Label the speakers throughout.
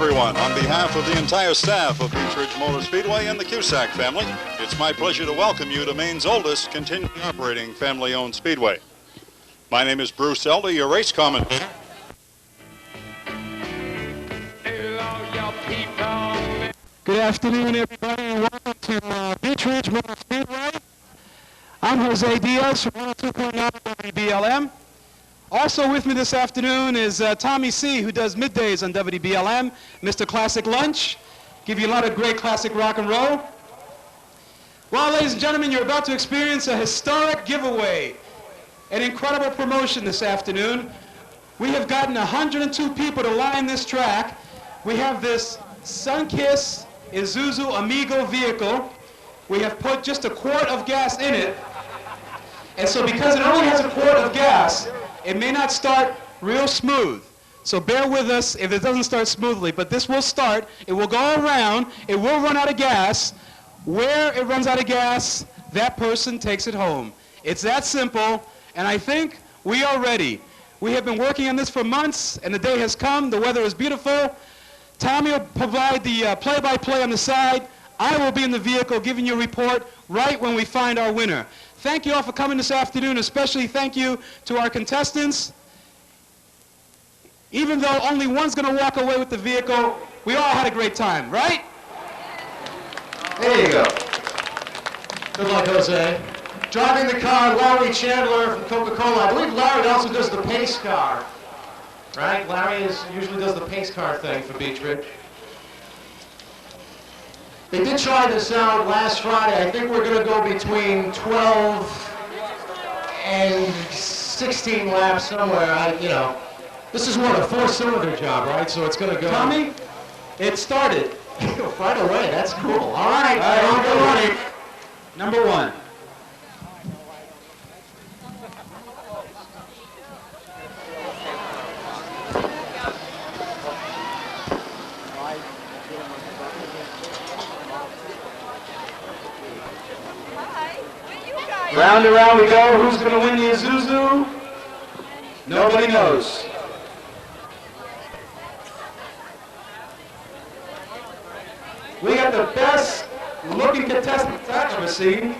Speaker 1: everyone. On behalf of the entire staff of Beech Ridge Motor Speedway and the Cusack family, it's my pleasure to welcome you to Maine's oldest continuing operating family-owned speedway. My name is Bruce Elder, your race commentator.
Speaker 2: Good afternoon, everybody, and welcome to Beech Ridge Motor Speedway. I'm Jose Diaz from 102.9 WBLM. Also with me this afternoon is Tommy C., who does middays on WBLM, Mr. Classic Lunch. Give you a lot of great classic rock and roll. Well, ladies and gentlemen, you're about to experience a historic giveaway, an incredible promotion this afternoon. We have gotten 102 people to line this track. We have this Sunkist Isuzu Amigo vehicle. We have put just a quart of gas in it. And so because it only has a quart of gas, it may not start real smooth. So bear with us if it doesn't start smoothly, but this will start. It will go around. It will run out of gas. Where it runs out of gas, that person takes it home. It's that simple, and I think we are ready. We have been working on this for months, and the day has come. The weather is beautiful. Tommy will provide the play-by-play on the side. I will be in the vehicle giving you a report right when we find our winner. Thank you all for coming this afternoon, especially thank you to our contestants. Even though only one's going to walk away with the vehicle, we all had a great time, right?
Speaker 3: There you go. Good luck, Jose. Driving the car, Larry Chandler from Coca-Cola. I believe Larry also does the pace car. Right? Larry usually does the pace car thing for Beech Ridge. They did try this out last Friday. I think we're going to go between 12 and 16 laps somewhere. This is what, a four-cylinder job, right? So it's going to go.
Speaker 2: Tommy, it started.
Speaker 3: Right away. That's cool. All right. I'll go running.
Speaker 2: Number one. Round and round we go. Who's going to win the Isuzu? Nobody knows. We got the best looking contestants I've ever seen.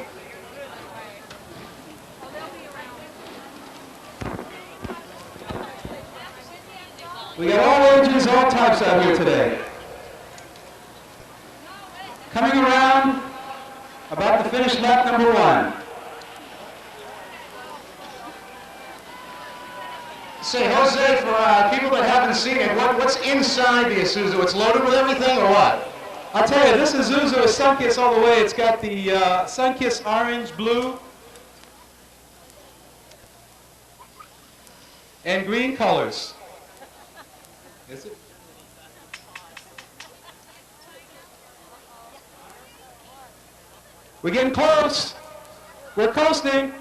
Speaker 2: We got all ages, all types out here today. Coming around, about to finish lap number one.
Speaker 3: Say, Jose, for people that haven't seen it, what's inside the Isuzu? It's loaded with everything, or what?
Speaker 2: I'll tell you, this Isuzu is Sunkist all the way. It's got the Sunkist orange, blue, and green colors. Is it? We're getting close. We're coasting.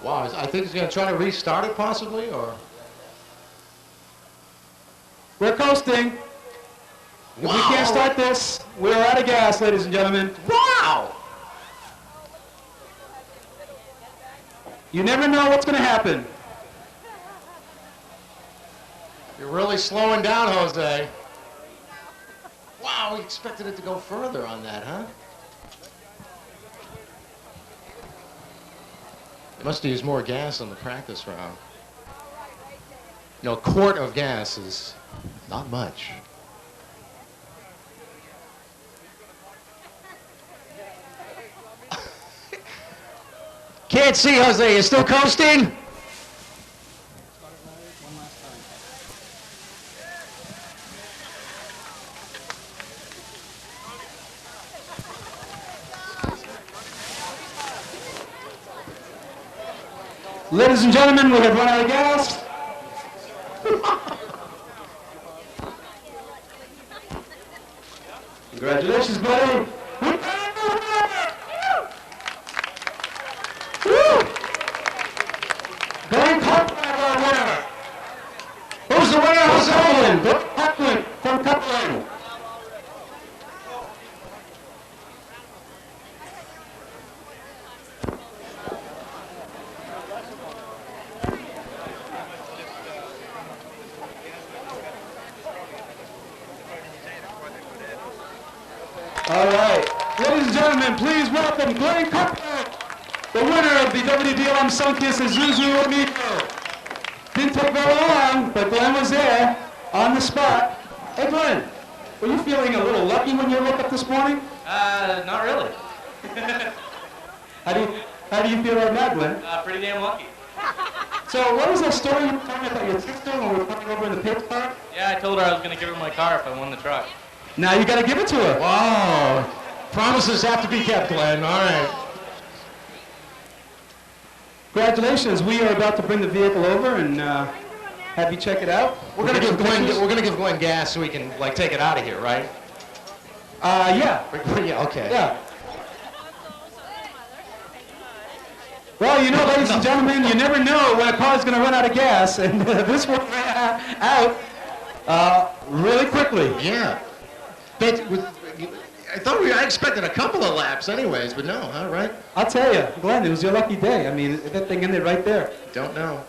Speaker 3: Wow, I think he's going to try to restart it possibly, or?
Speaker 2: We're coasting. If we can't start this, we're out of gas, ladies and gentlemen.
Speaker 3: Wow!
Speaker 2: You never know what's going to happen.
Speaker 3: You're really slowing down, Jose. Wow, we expected it to go further on that, huh? They must use more gas on the practice round. A quart of gas is not much. Can't see, Jose. You still coasting?
Speaker 2: Ladies and gentlemen, we have run out of gas. Congratulations, buddy. Glenn Copeland, our winner. Who's the winner? Jose? Glenn Copeland from Copeland. gentlemen, please welcome Glenn Cooper, the winner of the WDLM Sunkiss Isuzu Amigo. Didn't take very long, but Glenn was there on the spot. Hey Glenn, were you feeling a little lucky when you woke up this morning?
Speaker 4: Not really.
Speaker 2: How do you feel right now, Glenn?
Speaker 4: Pretty damn lucky.
Speaker 2: So what was that story you were telling me about your sister when we were coming over in the pit car?
Speaker 4: Yeah, I told her I was going to give her my car if I won the truck.
Speaker 2: Now you got to give it to her.
Speaker 3: Wow. Promises have to be kept, Glenn. All right.
Speaker 2: Congratulations. We are about to bring the vehicle over and have you check it out.
Speaker 3: We're gonna give Glenn gas so we can like take it out of here, right?
Speaker 2: Yeah.
Speaker 3: Yeah. Okay.
Speaker 2: Yeah. Well, you know, ladies and gentlemen, you never know when a car is going to run out of gas, and this one ran out really quickly.
Speaker 3: Yeah. But I expected a couple of laps anyways, but no, all right.
Speaker 2: I'll tell you, Glenn, it was your lucky day. I mean, that thing ended right there.
Speaker 3: Don't know.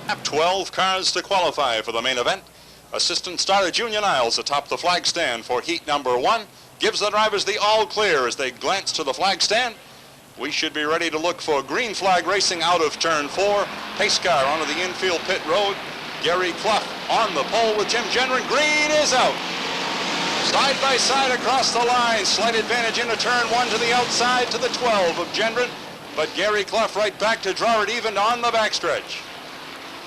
Speaker 1: Lap 12 cars to qualify for the main event. Assistant starter Junior Niles atop the flag stand for heat number 1 gives the drivers the all clear as they glance to the flag stand. We should be ready to look for green flag racing out of turn 4. Pace car onto the infield pit road. Gary Clough on the pole with Tim Gendron. Green is out. Side by side across the line. Slight advantage into turn 1 to the outside to the 12 of Gendron. But Gary Clough right back to draw it even on the backstretch.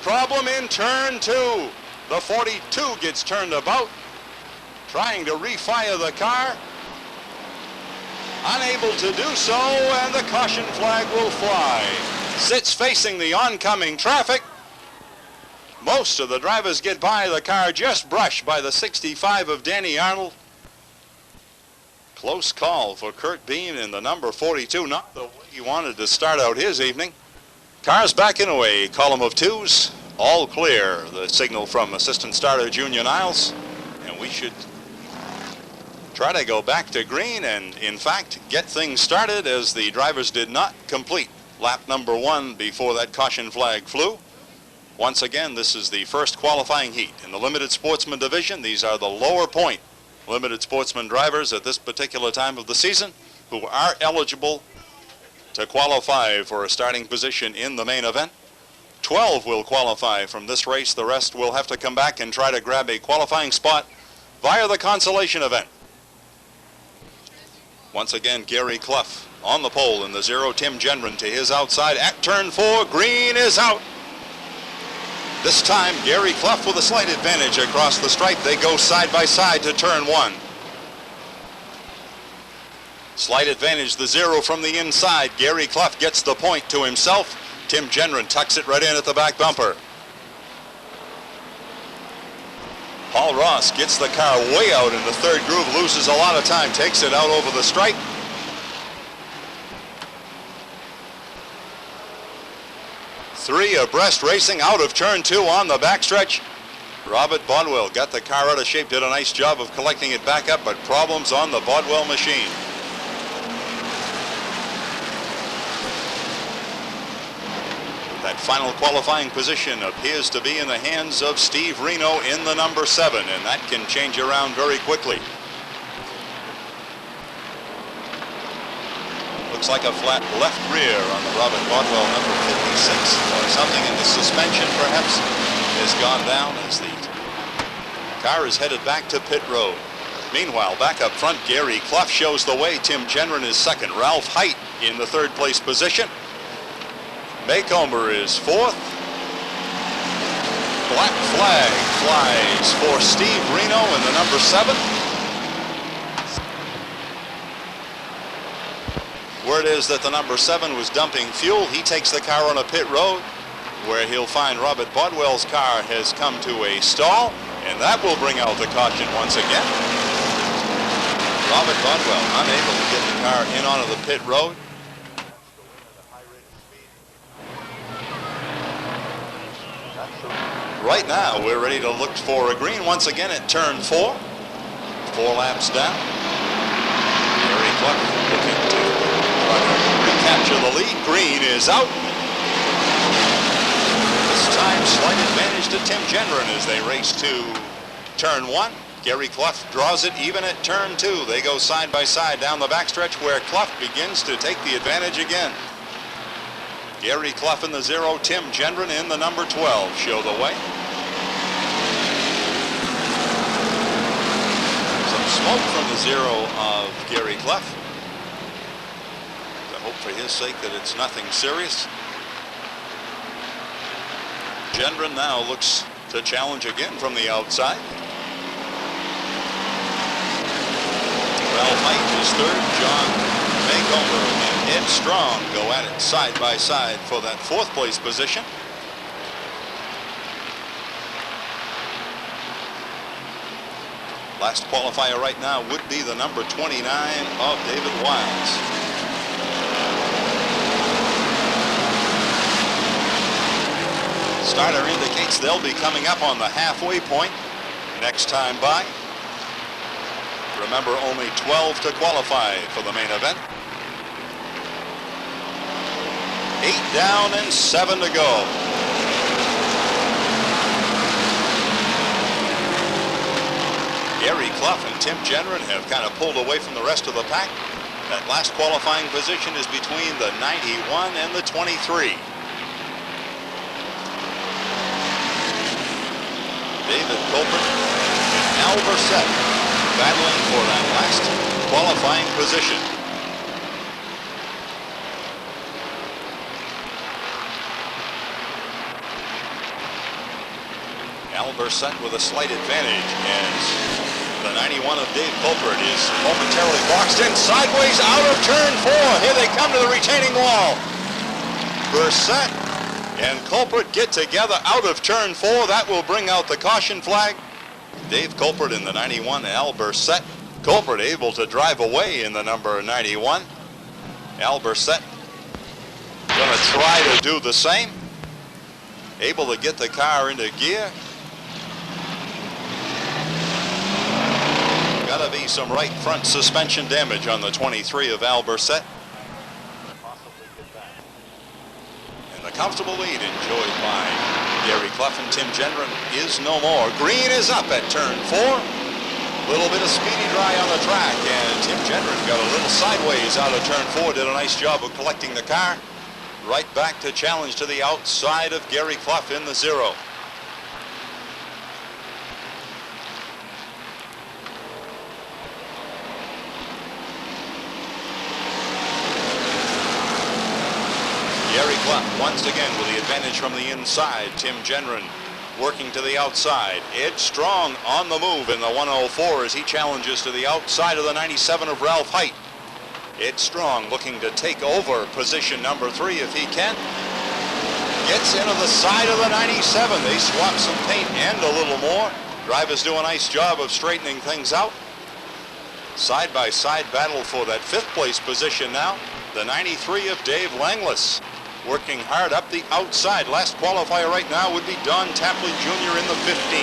Speaker 1: Problem in turn 2. The 42 gets turned about, trying to refire the car. Unable to do so, and the caution flag will fly. Sits facing the oncoming traffic. Most of the drivers get by the car, just brushed by the 65 of Danny Arnold. Close call for Kurt Bean in the number 42, not the way he wanted to start out his evening. Cars backing away, column of 2s, all clear, the signal from assistant starter Junior Niles, and we should try to go back to green and in fact get things started, as the drivers did not complete lap number 1 before that caution flag flew. Once again, this is the first qualifying heat in the limited sportsman division. These are the lower point limited sportsman drivers at this particular time of the season who are eligible to qualify for a starting position in the main event. 12 will qualify from this race. The rest will have to come back and try to grab a qualifying spot via the consolation event. Once again, Gary Clough on the pole in the 0. Tim Gendron to his outside at turn 4. Green is out. This time, Gary Clough with a slight advantage across the stripe. They go side by side to turn 1. Slight advantage, the 0 from the inside. Gary Clough gets the point to himself. Tim Gendron tucks it right in at the back bumper. Paul Ross gets the car way out in the third groove, loses a lot of time, takes it out over the stripe. Three abreast racing out of turn 2 on the backstretch. Robert Bodwell got the car out of shape, did a nice job of collecting it back up, but problems on the Bodwell machine. That final qualifying position appears to be in the hands of Steve Reno in the number 7, and that can change around very quickly. Looks like a flat left rear on the Robert Bodwell number 56, or something in the suspension perhaps has gone down as the car is headed back to pit road. Meanwhile, back up front, Gary Clough shows the way. Tim Gendron is second. Ralph Height in the third place position. Maycomber is 4th. Black flag flies for Steve Reno in the number 7. Word is that the number 7 was dumping fuel. He takes the car on a pit road where he'll find Robert Bodwell's car has come to a stall, and that will bring out the caution once again. Robert Bodwell unable to get the car in onto the pit road. Right now, we're ready to look for a green once again at turn 4. 4 laps down. Gary Clough looking to try to recapture the lead. Green is out. This time, slight advantage to Tim Gendron as they race to turn 1. Gary Clough draws it even at turn 2. They go side by side down the backstretch where Clough begins to take the advantage again. Gary Clough in the 0, Tim Gendron in the number 12 show the way. Some smoke from the 0 of Gary Clough. I hope for his sake that it's nothing serious. Gendron now looks to challenge again from the outside. Ralph Height is third. John Maycomber and Ed Strong go at it side by side for that 4th place position. Last qualifier right now would be the number 29 of David Wiles. Starter indicates they'll be coming up on the halfway point next time by. Remember, only 12 to qualify for the main event. 8 down and 7 to go. Gary Clough and Tim Gendron have kind of pulled away from the rest of the pack. That last qualifying position is between the 91 and the 23. David Colbert and Al Burset battling for that last qualifying position. Al Burset with a slight advantage as the 91 of Dave Colbert is momentarily boxed in sideways out of turn 4. Here they come to the retaining wall. Burset and Colbert get together out of turn 4. That will bring out the caution flag. Dave Colbert in the 91, Al Burset. Colbert able to drive away in the number 91. Al Burset going to try to do the same. Able to get the car into gear. Got to be some right front suspension damage on the 23 of Al Burset. And the comfortable lead enjoyed by Gary Clough and Tim Gendron is no more. Green is up at turn 4. A little bit of speedy dry on the track, and Tim Gendron got a little sideways out of turn 4. Did a nice job of collecting the car. Right back to challenge to the outside of Gary Clough in the 0. Gary Clough once again with the advantage from the inside. Tim Gendron working to the outside. Ed Strong on the move in the 104 as he challenges to the outside of the 97 of Ralph Height. Ed Strong looking to take over position number 3 if he can. Gets into the side of the 97. They swap some paint and a little more. Drivers do a nice job of straightening things out. Side by side battle for that 5th place position now. The 93 of Dave Langless. Working hard up the outside. Last qualifier right now would be Don Tapley Jr. in the 15.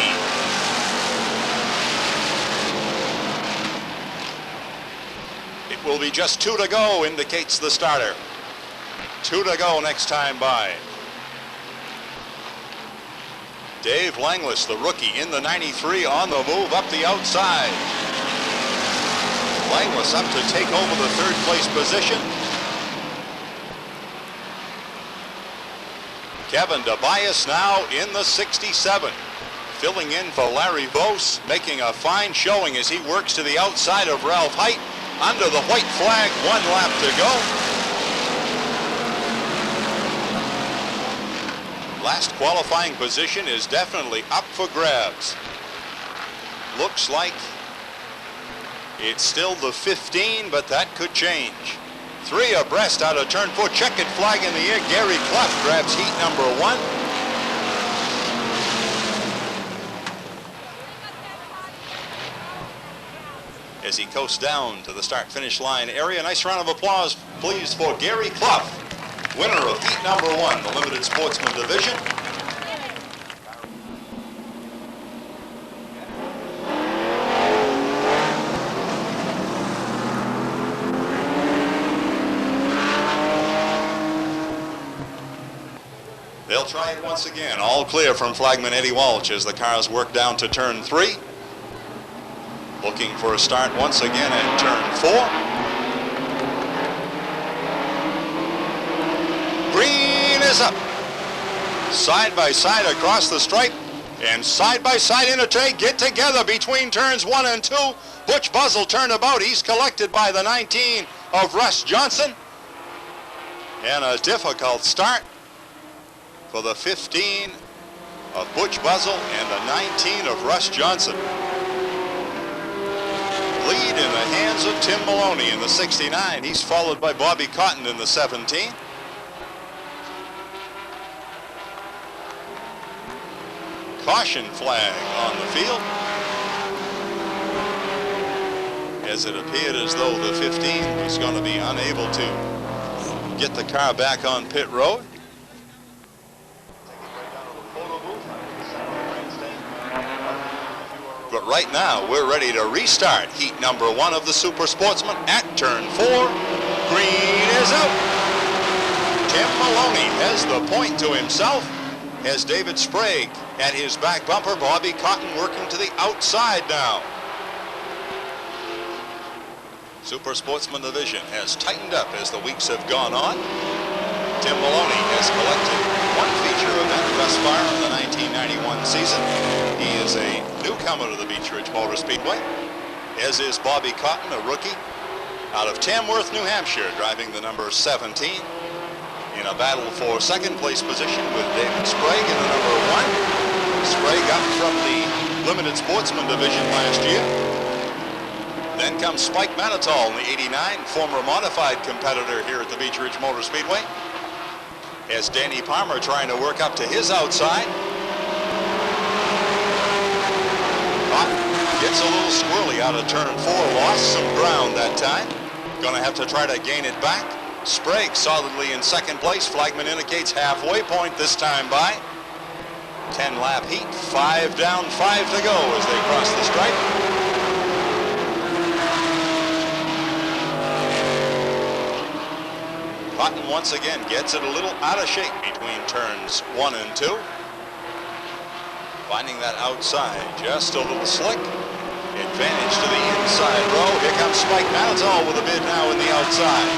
Speaker 1: It will be just 2 to go, indicates the starter. 2 to go next time by. Dave Langless, the rookie, in the 93 on the move up the outside. Langless up to take over the 3rd place position. Kevin DeBias now in the 67. Filling in for Larry Vos, making a fine showing as he works to the outside of Ralph Height. Under the white flag, 1 lap to go. Last qualifying position is definitely up for grabs. Looks like it's still the 15, but that could change. 3 abreast out of turn 4. Checkered flag in the air. Gary Clough grabs heat number 1. As he coasts down to the start-finish line area. Nice round of applause, please, for Gary Clough, winner of heat number 1, the Limited Sportsman Division. They'll try it once again. All clear from flagman Eddie Walsh as the cars work down to turn 3. Looking for a start once again at turn 4. Green is up. Side by side across the stripe and side by side in a take. Get together between turns 1 and 2. Butch Buzzell turnabout. He's collected by the 19 of Russ Johnson. And a difficult start for the 15 of Butch Buzzell and the 19 of Russ Johnson. Lead in the hands of Tim Maloney in the 69. He's followed by Bobby Cotton in the 17. Caution flag on the field, as it appeared as though the 15 was going to be unable to get the car back on pit road. But right now, we're ready to restart heat number 1 of the Super Sportsman at turn 4. Green is out. Tim Maloney has the point to himself. Has David Sprague at his back bumper. Bobby Cotton working to the outside now. Super Sportsman Division has tightened up as the weeks have gone on. Tim Maloney has collected 1 feature event thus far in the 1991 season. He is a newcomer to the Beech Ridge Motor Speedway, as is Bobby Cotton, a rookie out of Tamworth, New Hampshire, driving the number 17 in a battle for second place position with David Sprague in the number 1. Sprague up from the Limited Sportsman Division last year. Then comes Spike Manitoul in the 89, former modified competitor here at the Beech Ridge Motor Speedway, as Danny Palmer trying to work up to his outside. Gets a little squirrely out of turn 4, lost some ground that time. Going to have to try to gain it back. Sprague solidly in second place. Flagman indicates halfway point this time by. 10-lap heat, 5 down, 5 to go as they cross the stripe. Cotton once again gets it a little out of shape between turns 1 and 2. Finding that outside, just a little slick. Advantage to the inside row. Here comes Spike Manitoul with a bid now in the outside.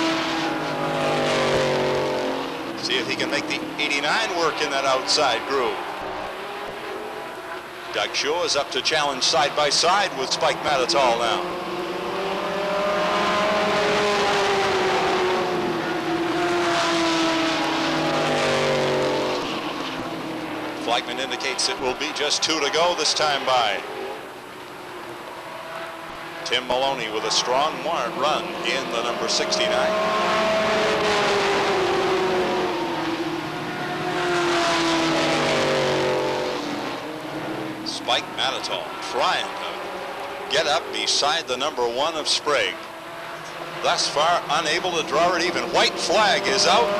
Speaker 1: See if he can make the 89 work in that outside groove. Doug Shaw is up to challenge side by side with Spike Manitoul now. Flagman indicates it will be just 2 to go this time by. Tim Maloney with a strong run in the number 69. Spike Manitoul trying to get up beside the number 1 of Sprague. Thus far unable to draw it even. White flag is out.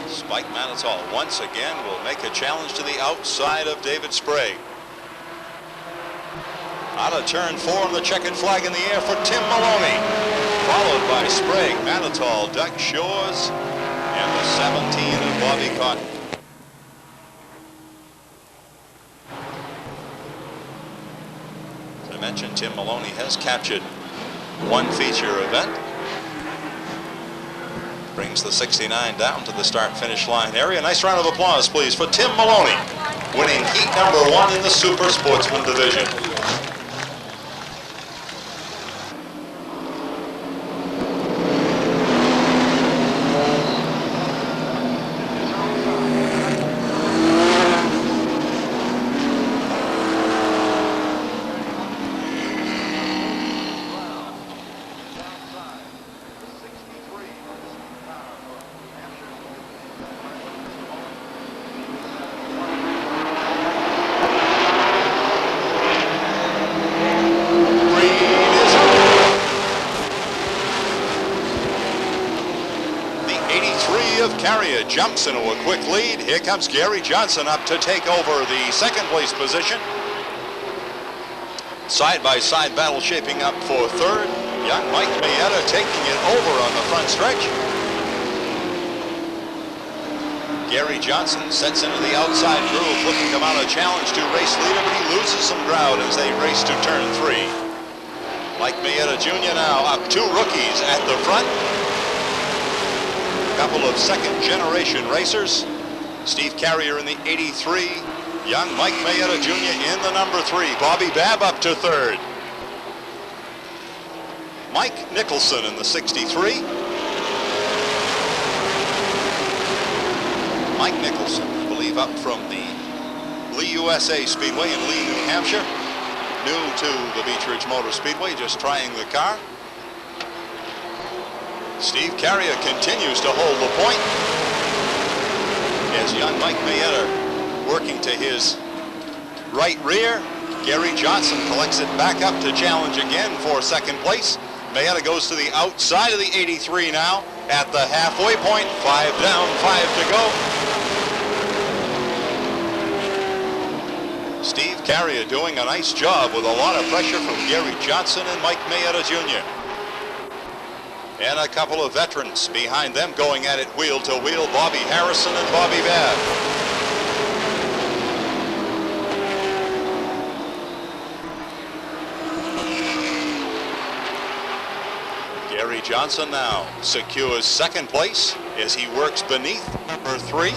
Speaker 1: Spike Manitoul once again will make a challenge to the outside of David Sprague. Out of turn 4 on the checkered flag in the air for Tim Maloney. Followed by Sprague, Manitoul, Doug Shores, and the 17 of Bobby Cotton. As I mentioned, Tim Maloney has captured 1 feature event. Brings the 69 down to the start-finish line area. Nice round of applause, please, for Tim Maloney, winning heat number 1 in the Super Sportsman Division. Carrier jumps into a quick lead. Here comes Gary Johnson up to take over the second place position. Side-by-side battle shaping up for third. Young Mike Mayetta taking it over on the front stretch. Gary Johnson sets into the outside groove, looking to mount a challenge to race leader, but he loses some ground as they race to turn 3. Mike Mayetta Jr. now up 2 rookies at the front. A couple of second-generation racers. Steve Carrier in the 83. Young Mike Mayetta Jr. in the number 3. Bobby Babb up to 3rd. Mike Nicholson in the 63. Mike Nicholson, I believe, up from the Lee USA Speedway in Lee, New Hampshire. New to the Beech Ridge Motor Speedway, just trying the car. Steve Carrier continues to hold the point as young Mike Mayetta working to his right rear. Gary Johnson collects it back up to challenge again for second place. Mayetta goes to the outside of the 83 now at the halfway point. 5 down, 5 to go. Steve Carrier doing a nice job with a lot of pressure from Gary Johnson and Mike Mayetta Jr. And a couple of veterans behind them going at it wheel to wheel. Bobby Harrison and Bobby Babb. Gary Johnson now secures second place as he works beneath number 3.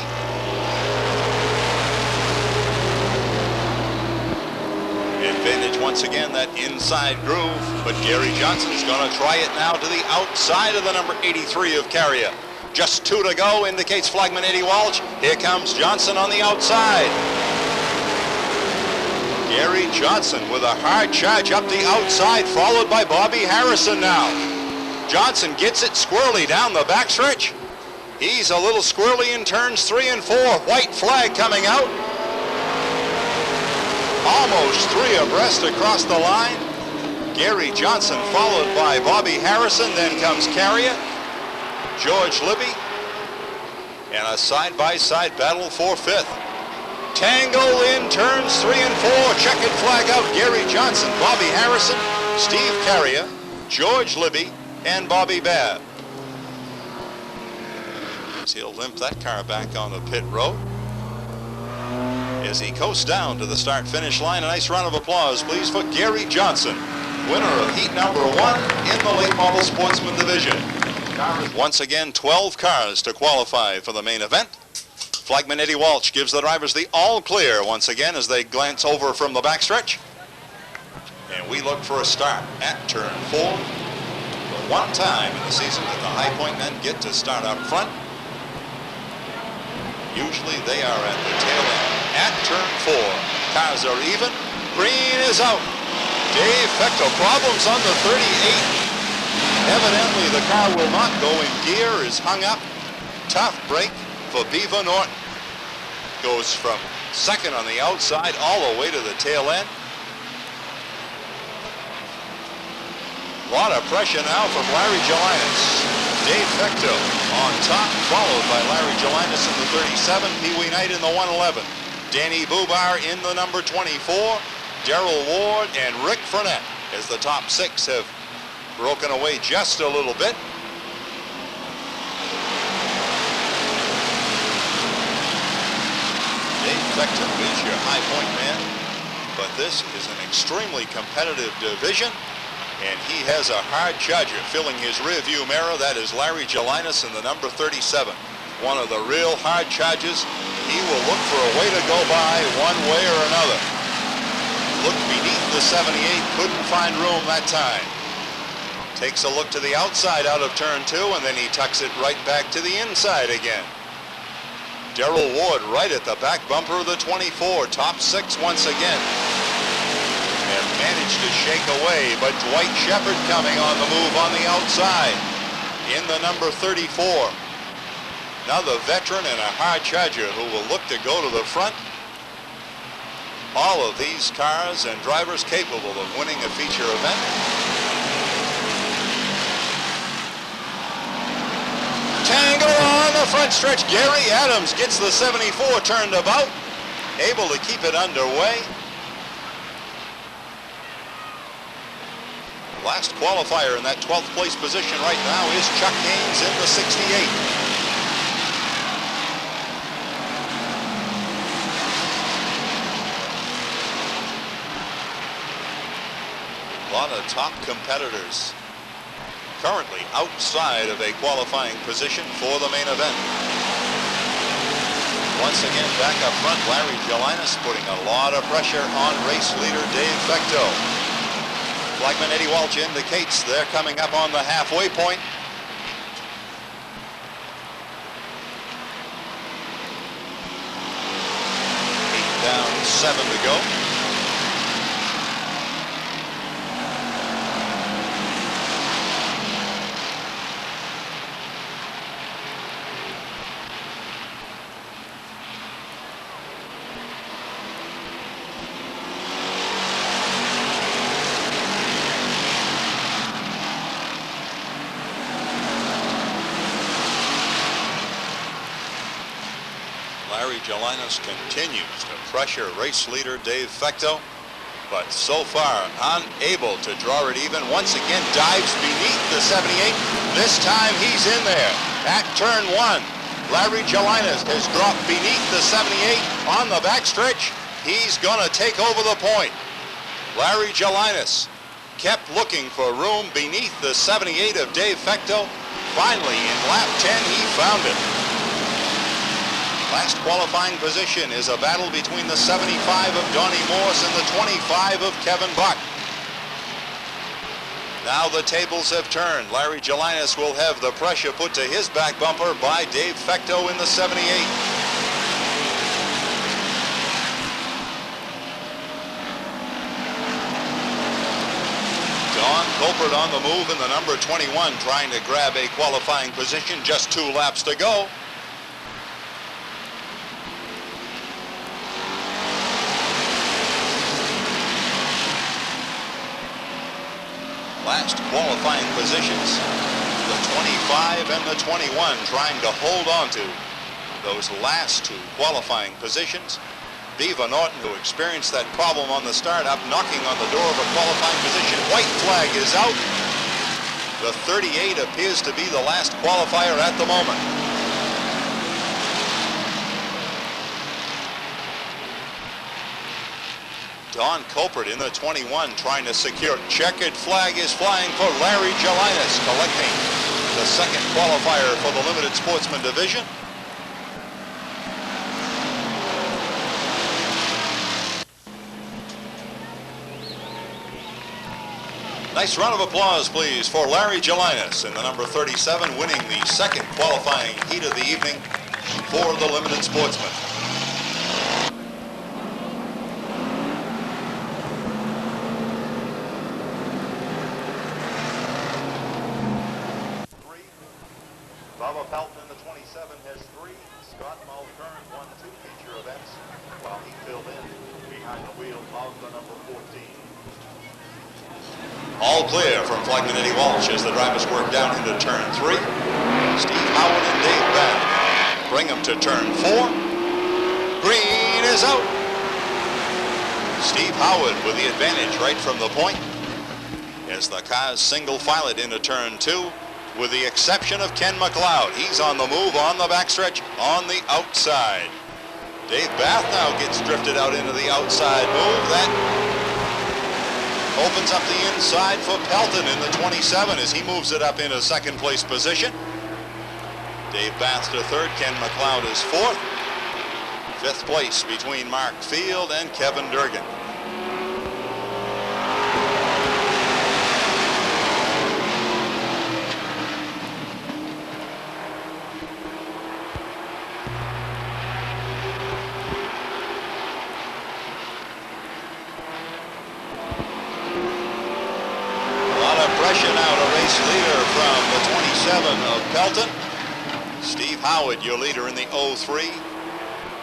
Speaker 1: Advantage once again, that inside groove, but Gary Johnson's going to try it now to the outside of the number 83 of Carrier. Just 2 to go, indicates flagman Eddie Walsh. Here comes Johnson on the outside. Gary Johnson with a hard charge up the outside, followed by Bobby Harrison now. Johnson gets it squirrely down the backstretch. He's a little squirrely in turns 3 and 4. White flag coming out. Almost 3 abreast across the line. Gary Johnson followed by Bobby Harrison. Then comes Carrier, George Libby, and a side-by-side battle for 5th. Tangle in turns 3 and 4. Checkered flag out. Gary Johnson, Bobby Harrison, Steve Carrier, George Libby, and Bobby Babb. As he'll limp that car back on the pit road. As he coasts down to the start-finish line, a nice round of applause, please, for Gary Johnson, winner of heat number 1 in the late model sportsman division. Once again, 12 cars to qualify for the main event. Flagman Eddie Walsh gives the drivers the all clear once again as they glance over from the backstretch. And we look for a start at turn 4. The one time in the season that the High Point men get to start up front. Usually they are at the tail end. At turn 4, cars are even. Green is out. Dave Fechtel, problems on the 38. Evidently the car will not go in gear, is hung up. Tough break for Beaver Norton. Goes from second on the outside all the way to the tail end. A lot of pressure now from Larry Gelinas. Dave Fechtel on top, followed by Larry Gelinas in the 37, Pee Wee Knight in the 111. Danny Bubar in the number 24, Darrell Ward and Rick Frenette as the top 6 have broken away just a little bit. Dave Fechtel is your High Point man, but this is an extremely competitive division. And he has a hard charger filling his rearview mirror. That is Larry Gelinas in the number 37. One of the real hard charges. He will look for a way to go by one way or another. Looked beneath the 78, couldn't find room that time. Takes a look to the outside out of turn 2, and then he tucks it right back to the inside again. Darrell Ward right at the back bumper of the 24. Top 6 once again. And managed to shake away, but Dwight Shepard coming on the move on the outside in the number 34. Another veteran and a hard charger who will look to go to the front. All of these cars and drivers capable of winning a feature event. Tangle on the the front stretch, Gary Adams gets the 74 turned about, able to keep it underway. Last qualifier in that 12th place position right now is Chuck Haynes in the 68. A lot of top competitors currently outside of a qualifying position for the main event. Once again, back up front, Larry Gelinas putting a lot of pressure on race leader Dave Fecto. Flagman Eddie Walsh indicates they're coming up on the halfway point. 8 down, 7 to go. Larry Gelinas continues to pressure race leader Dave Fecto, but so far unable to draw it even. Once again dives beneath the 78. This time he's in there at turn 1. Larry Gelinas has dropped beneath the 78 on the backstretch. He's gonna take over the point. Larry Gelinas kept looking for room beneath the 78 of Dave Fecto. Finally, in lap 10, he found it. Last qualifying position is a battle between the 75 of Donnie Morse and the 25 of Kevin Buck. Now the tables have turned. Larry Gelinas will have the pressure put to his back bumper by Dave Fecto in the 78. Don Colbert on the move in the number 21, trying to grab a qualifying position. Just 2 laps to go. Last qualifying positions, the 25 and the 21 trying to hold on to those last 2 qualifying positions. Beaver Norton, who experienced that problem on the start, up knocking on the door of a qualifying position. White flag is out. The 38 appears to be the last qualifier at the moment. Don Colbert in the 21 trying to secure. Checkered flag is flying for Larry Gelinas, collecting the 2nd qualifier for the Limited Sportsman Division. Nice round of applause, please, for Larry Gelinas in the number 37, winning the 2nd qualifying heat of the evening for the Limited Sportsman. Bubba Pelton in the 27 has 3. Scott Mulkern won 2 feature events while he filled in behind the wheel of the number 14. All clear from Flagman Eddie Walsh as the drivers work down into turn 3. Steve Howard and Dave Bannon bring them to turn 4. Green is out. Steve Howard with the advantage right from the point as the cars single file it into turn 2. With the exception of Ken McLeod. He's on the move on the backstretch on the outside. Dave Bath now gets drifted out into the outside move. That opens up the inside for Pelton in the 27 as he moves it up into 2nd place position. Dave Bath to 3rd, Ken McLeod is 4th. 5th place between Mark Field and Kevin Durgan. Pressure now to race leader from the 27 of Pelton. Steve Howard, your leader in the 03.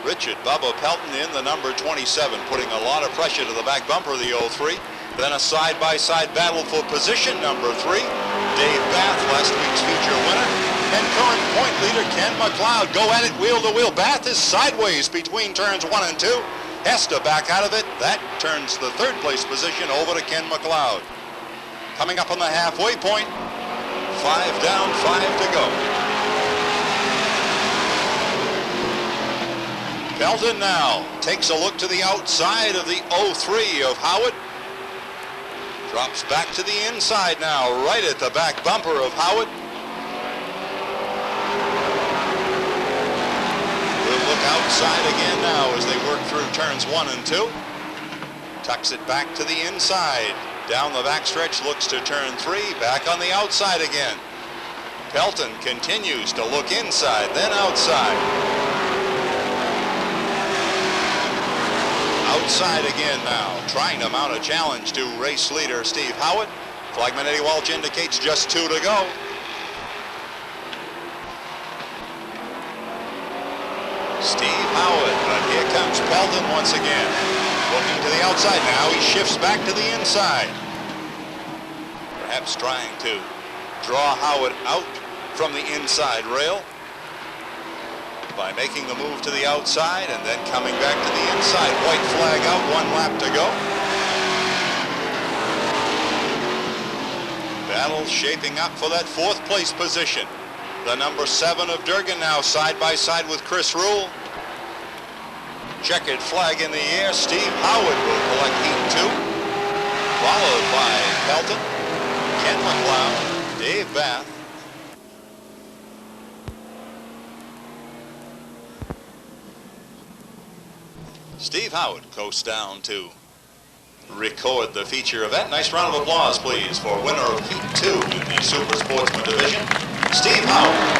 Speaker 1: Richard Bubba Pelton in the number 27, putting a lot of pressure to the back bumper of the 03. Then a side-by-side battle for position number 3. Dave Bath, last week's feature winner. And current point leader Ken McLeod go at it wheel to wheel. Bath is sideways between turns 1 and 2. Has to back out of it. That turns the third place position over to Ken McLeod. Coming up on the halfway point. 5 down, 5 to go. Belton now takes a look to the outside of the 03 of Howard. Drops back to the inside now, right at the back bumper of Howard. We'll look outside again now as they work through turns 1 and 2. Tucks it back to the inside. Down the backstretch, looks to turn 3, back on the outside again. Pelton continues to look inside, then outside. Outside again now, trying to mount a challenge to race leader Steve Howard. Flagman Eddie Walsh indicates just 2 to go. Steve Howard, but here comes Pelton once again. Looking to the outside now, he shifts back to the inside. Perhaps trying to draw Howard out from the inside rail by making the move to the outside and then coming back to the inside. White flag out, 1 lap to go. Battle shaping up for that 4th place position. The number 7 of Durgan now side by side with Chris Rule. Checkered flag in the air. Steve Howard will collect heat 2, followed by Pelton, Ken McLeod, Dave Bath. Steve Howard coasts down to record the feature event. Nice round of applause, please, for winner of Heat 2 in the Super Sportsman division, Steve Howard.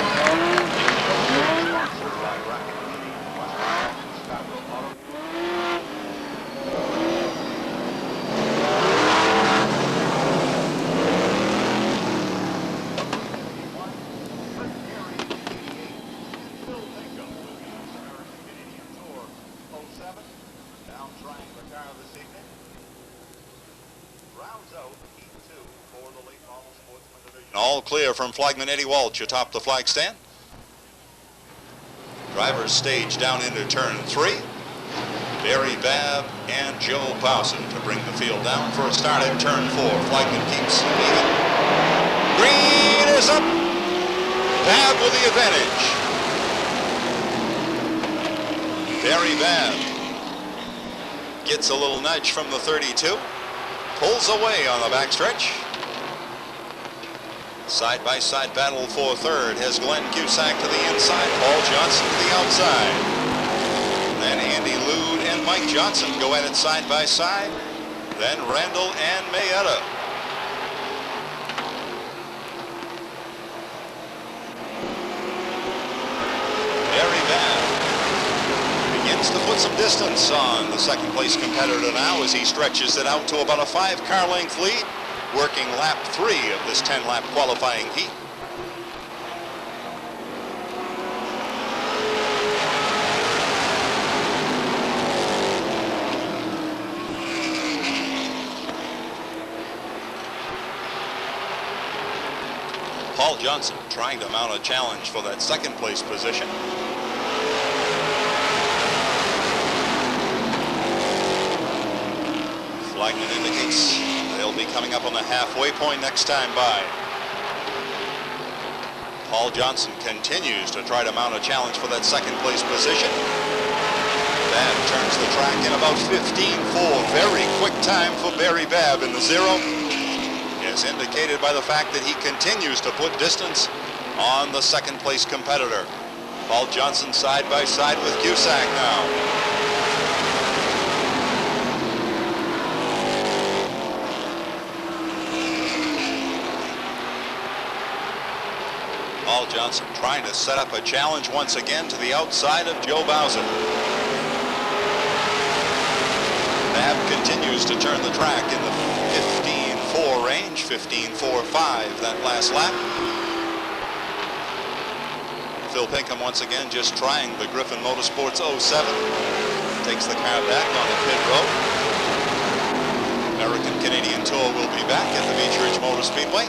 Speaker 1: All clear from Flagman Eddie Walsh atop the flag stand. Drivers stage down into turn 3. Barry Babb and Joe Bowson to bring the field down for a start at turn 4. Flagman keeps even. Green is up. Babb with the advantage. Barry Babb gets a little nudge from the 32. Pulls away on the backstretch. Side-by-side battle for 3rd has Glenn Cusack to the inside, Paul Johnson to the outside. Then Andy Lude and Mike Johnson go at it side-by-side. Then Randall and Mayetta. Barry Babb begins to put some distance on the 2nd place competitor now as he stretches it out to about a 5-car length lead. Working lap 3 of this 10-lap qualifying heat. Paul Johnson trying to mount a challenge for that 2nd place position. Flagman indicates they'll be coming up on the halfway point next time by. Paul Johnson continues to try to mount a challenge for that 2nd place position. Babb turns the track in about 15.4. Very quick time for Barry Babb in the 0. As indicated by the fact that he continues to put distance on the 2nd place competitor. Paul Johnson side by side with Cusack now. Paul Johnson trying to set up a challenge once again to the outside of Joe Bowser. Babb continues to turn the track in the 15.4 range, 15.45 that last lap. Phil Pinkham once again just trying the Griffin Motorsports 07. Takes the car back on the pit road. American Canadian Tour will be back at the Beech Motor Speedway.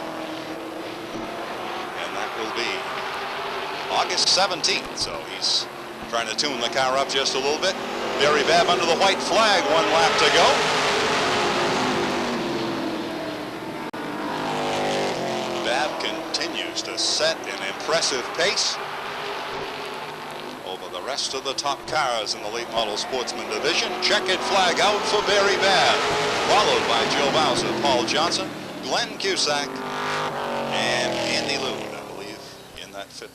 Speaker 1: August 17th, so he's trying to tune the car up just a little bit. Barry Babb under the white flag, 1 lap to go. Babb continues to set an impressive pace over the rest of the top cars in the late model sportsman division. Checkered flag out for Barry Babb, followed by Joe Bowser, Paul Johnson, Glenn Cusack, and Andy Loon, I believe, in that fit.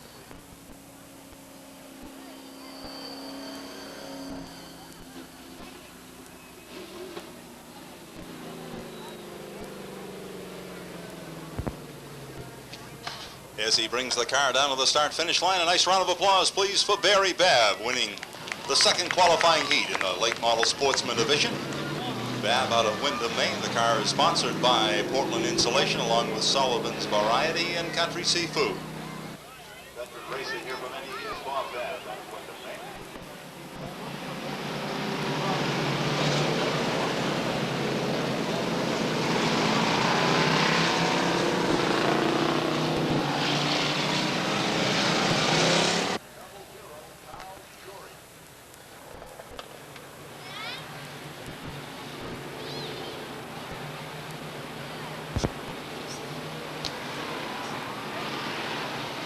Speaker 1: As he brings the car down to the start-finish line, a nice round of applause, please, for Barry Babb, winning the second qualifying heat in the late model sportsman division. Babb out of Windham, Maine. The car is sponsored by Portland Insulation, along with Sullivan's Variety and Country Seafood. Veteran racer here for many years, Bob Babb out of Windham, Maine.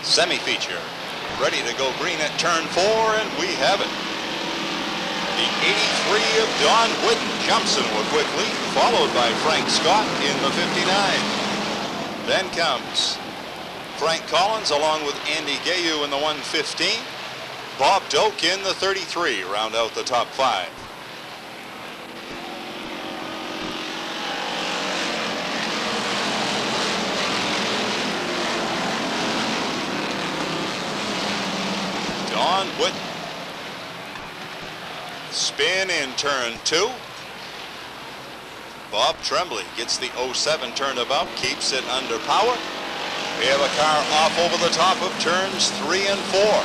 Speaker 1: Semi-feature, ready to go green at turn 4, and we have it. The 83 of Don Whitten jumps into a quick lead, followed by Frank Scott in the 59. Then comes Frank Collins along with Andy Gayu in the 115. Bob Doak in the 33 round out the top 5. Don Whitten. Spin in turn 2. Bob Tremblay gets the 07 turnabout, keeps it under power. We have a car off over the top of turns 3 and 4.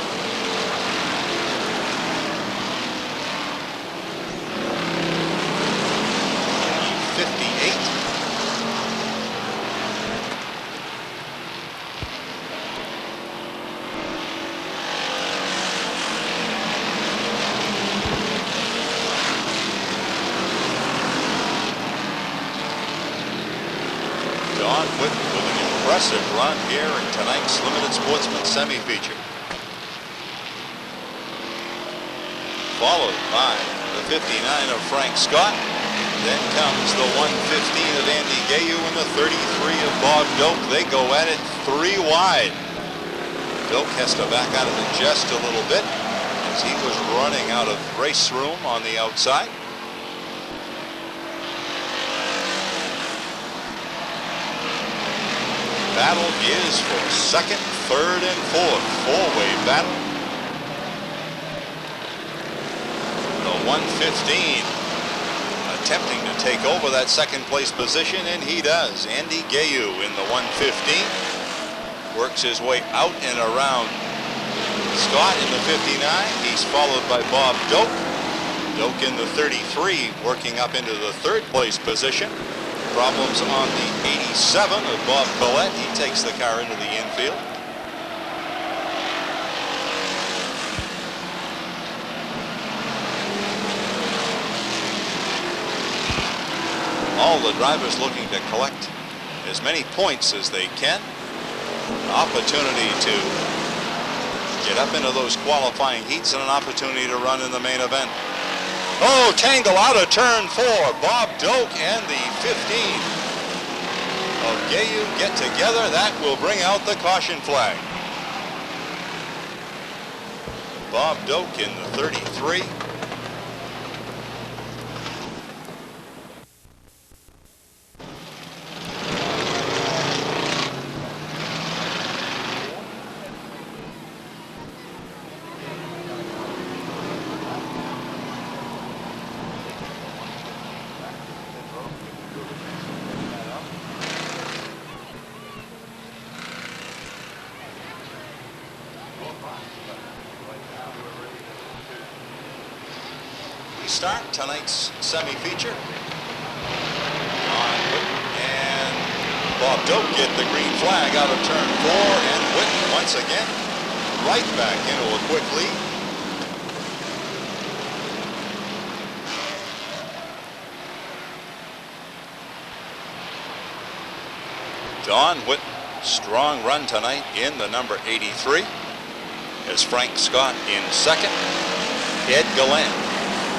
Speaker 1: Don Whitten with an impressive run here in tonight's Limited Sportsman semi-feature. Followed by the 59 of Frank Scott. Then comes the 115 of Andy Gayu and the 33 of Bob Doak. They go at it 3 wide. Doak has to back out of it just a little bit as he was running out of race room on the outside. Battle is for second, third, and fourth. 4-way battle. The 115 attempting to take over that second place position, and he does. Andy Gayu in the 115 works his way out and around Scott in the 59. He's followed by Bob Doak. Doak in the 33 working up into the third place position. Problems on the 87 of Bob Collette. He takes the car into the infield. All the drivers looking to collect as many points as they can. An opportunity to get up into those qualifying heats and an opportunity to run in the main event. Oh, tangle out of turn 4. Bob Doak and the 15 of Gayu get together. That will bring out the caution flag. Bob Doak in the 33. Start tonight's semi-feature. And Bob Doak get the green flag out of turn 4, and Whitten once again right back into a quick lead. Don Whitten, strong run tonight in the number 83. As Frank Scott in second. Ed Gallant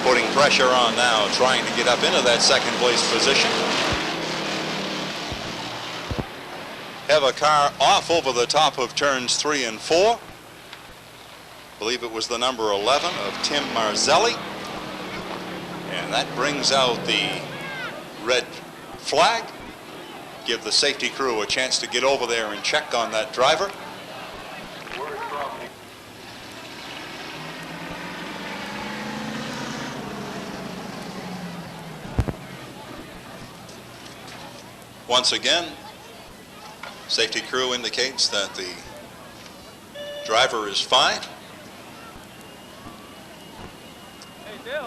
Speaker 1: putting pressure on now, trying to get up into that second place position. Have a car off over the top of turns 3 and 4. I believe it was the number 11 of Tim Marzelli. And that brings out the red flag. Give the safety crew a chance to get over there and check on that driver. Once again, safety crew indicates that the driver is fine.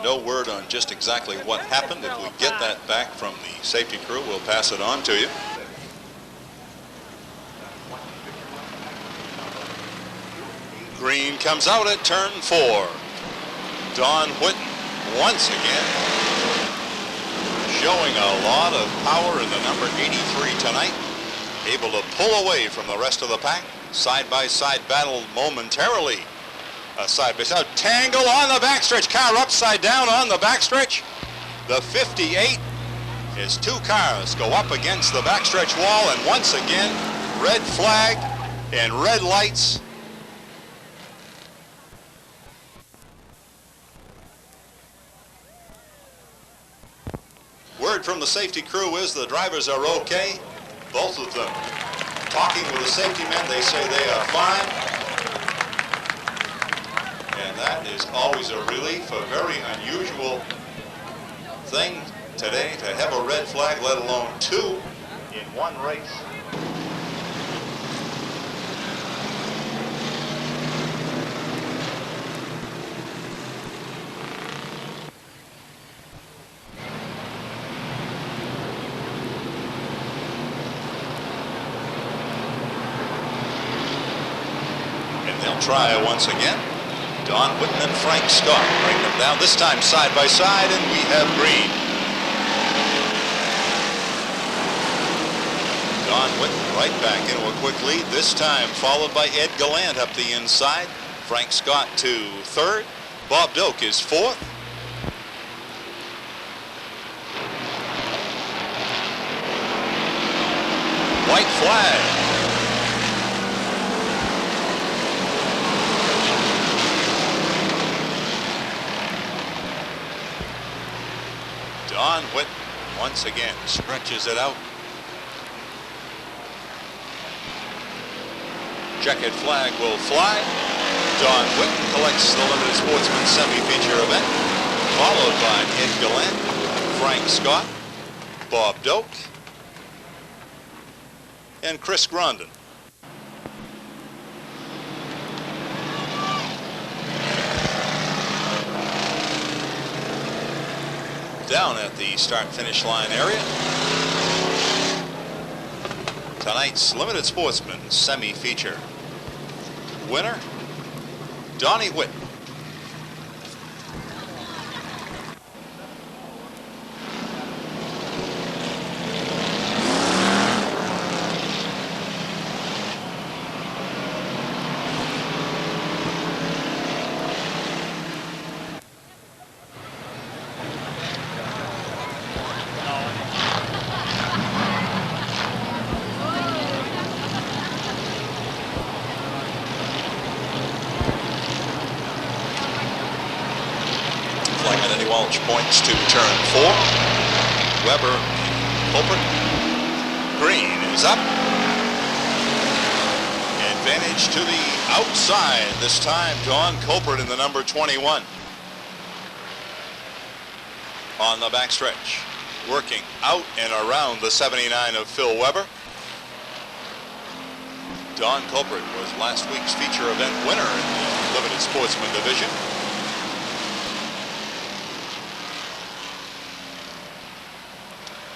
Speaker 1: No word on just exactly what happened. If we get that back from the safety crew, we'll pass it on to you. Green comes out at turn 4. Don Whitten once again showing a lot of power in the number 83 tonight. Able to pull away from the rest of the pack. Side-by-side battle momentarily. A side-by-side tangle on the backstretch. Car upside down on the backstretch. The 58 as two cars go up against the backstretch wall, and once again, red flag and red lights. Word from the safety crew is the drivers are okay. Both of them talking with the safety men, they say they are fine. And that is always a relief, a very unusual thing today to have a red flag, let alone two in one race. Try once again. Don Whitten and Frank Scott bring them down, this time side by side, and we have green. Don Whitten right back into a quick lead, this time followed by Ed Gallant up the inside. Frank Scott to third. Bob Doak is fourth. White flag. Don Whitten once again stretches it out. Checkered flag will fly. Don Whitten collects the limited sportsman semi-feature event, followed by Ed Gallant, Frank Scott, Bob Doak, and Chris Grondin. Down at the start-finish line area. Tonight's limited sportsman semi-feature winner, Donnie Whitten. Points to turn 4. Weber, Culpert. Green is up. Advantage to the outside. This time, Don Culpert in the number 21. On the backstretch. Working out and around the 79 of Phil Weber. Don Culpert was last week's feature event winner in the limited sportsman division.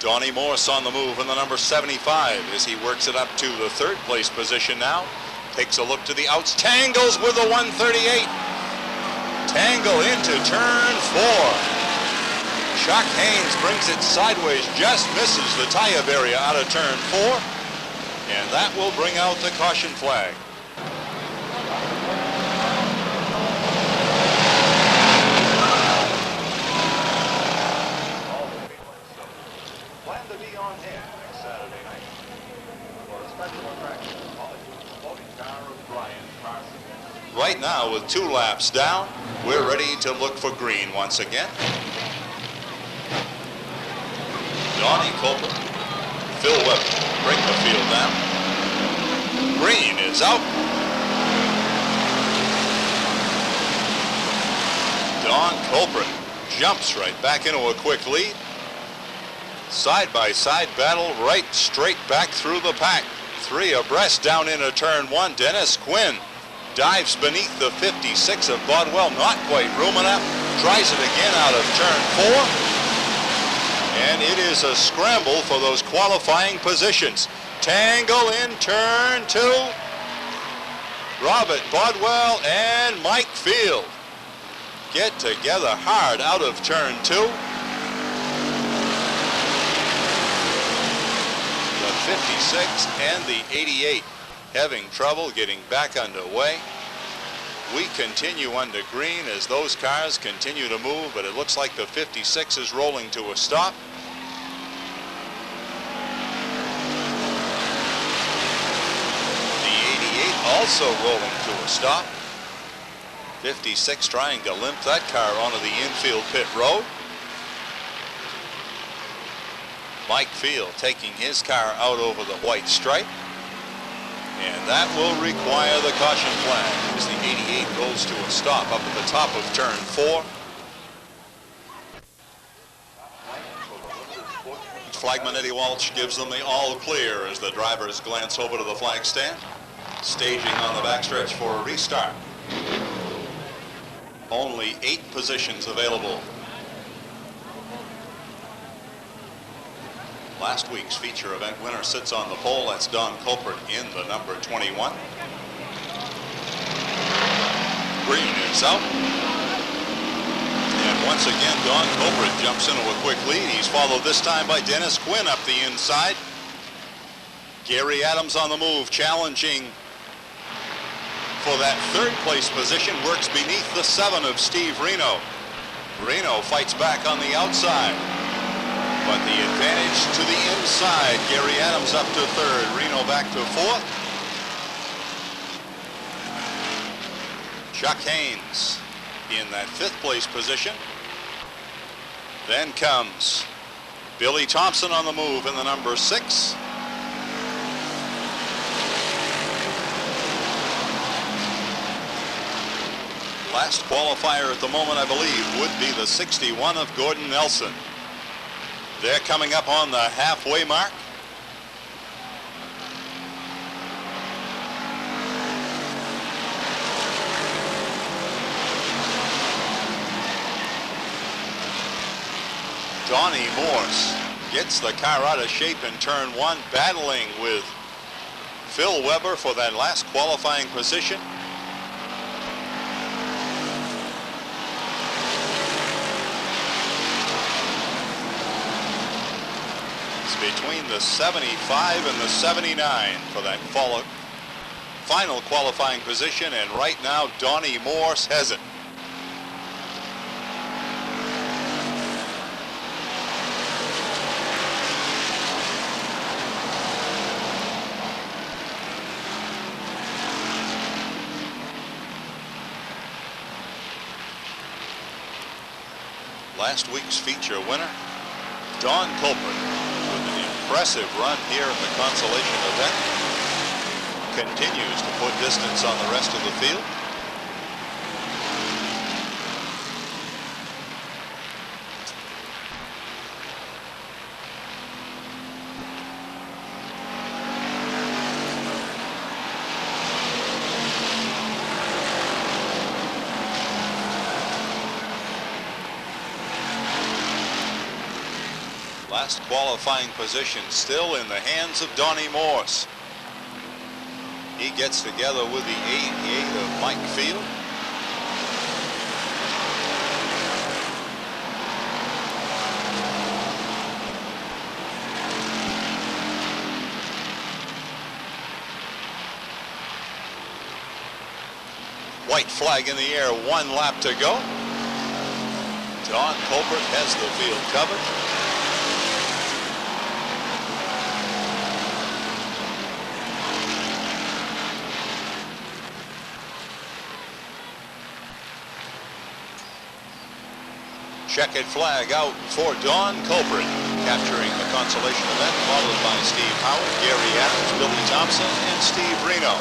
Speaker 1: Donnie Morse on the move in the number 75 as he works it up to the third place position now. Takes a look to the outs, tangles with the 138. Tangle into turn 4. Chuck Haynes brings it sideways, just misses the tie-up area out of turn 4. And that will bring out the caution flag. Plan to be on hand next Saturday night for a special attraction, the floating car of Brian Carson. Right now, with 2 laps down, we're ready to look for green once again. Donnie Copeland, Phil Webber bring the field down. Green is out. Don Culprit jumps right back into a quick lead. Side-by-side battle right straight back through the pack. 3 abreast down into turn 1. Dennis Quinn dives beneath the 56 of Bodwell. Not quite room enough. Tries it again out of turn 4. And it is a scramble for those qualifying positions. Tangle in turn 2. Robert Bodwell and Mike Field get together hard out of turn 2. The 56 and the 88 having trouble getting back underway. We continue under green as those cars continue to move, but it looks like the 56 is rolling to a stop. Also rolling to a stop. 56 trying to limp that car onto the infield pit road. Mike Field taking his car out over the white stripe. And that will require the caution flag as the 88 rolls to a stop up at the top of turn 4. Flagman Eddie Walsh gives them the all clear as the drivers glance over to the flag stand. Staging on the backstretch for a restart. Only 8 positions available. Last week's feature event winner sits on the pole. That's Don Culprit in the number 21. Green is out. And once again, Don Culprit jumps into a quick lead. He's followed this time by Dennis Quinn up the inside. Gary Adams on the move, challenging for that 3rd place position, works beneath the 7 of Steve Reno. Reno fights back on the outside, but the advantage to the inside. Gary Adams up to 3rd, Reno back to 4th. Chuck Haynes in that 5th place position. Then comes Billy Thompson on the move in the number 6. Last qualifier at the moment, I believe, would be the 61 of Gordon Nelson. They're coming up on the halfway mark. Donnie Morse gets the car out of shape in turn 1, battling with Phil Webber for that last qualifying position. Between the 75 and the 79 for that final qualifying position, and right now Donnie Morse has it. Last week's feature winner, Don Culprit, impressive run here at the consolation event, continues to put distance on the rest of the field. Last qualifying position still in the hands of Donnie Morse. He gets together with the 88 of Mike Field. White flag in the air, 1 lap to go. Don Colbert has the field covered. Checkered flag out for Don Colbert, capturing the consolation event, followed by Steve Howard, Gary Adams, Billy Thompson, and Steve Reno.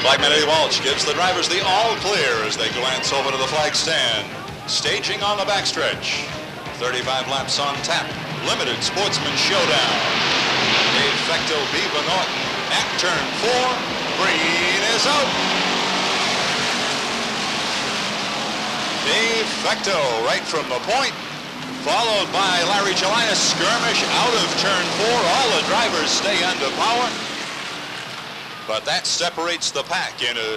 Speaker 1: Flagman Eddie Walsh gives the drivers the all clear as they glance over to the flag stand. Staging on the backstretch. 35 laps on tap. Limited Sportsman Showdown. Dave Fecto, Beaver Norton at turn 4. Green is out. Dave Fecto right from the point, followed by Larry Gelinas. Skirmish out of turn 4. All the drivers stay under power. But that separates the pack into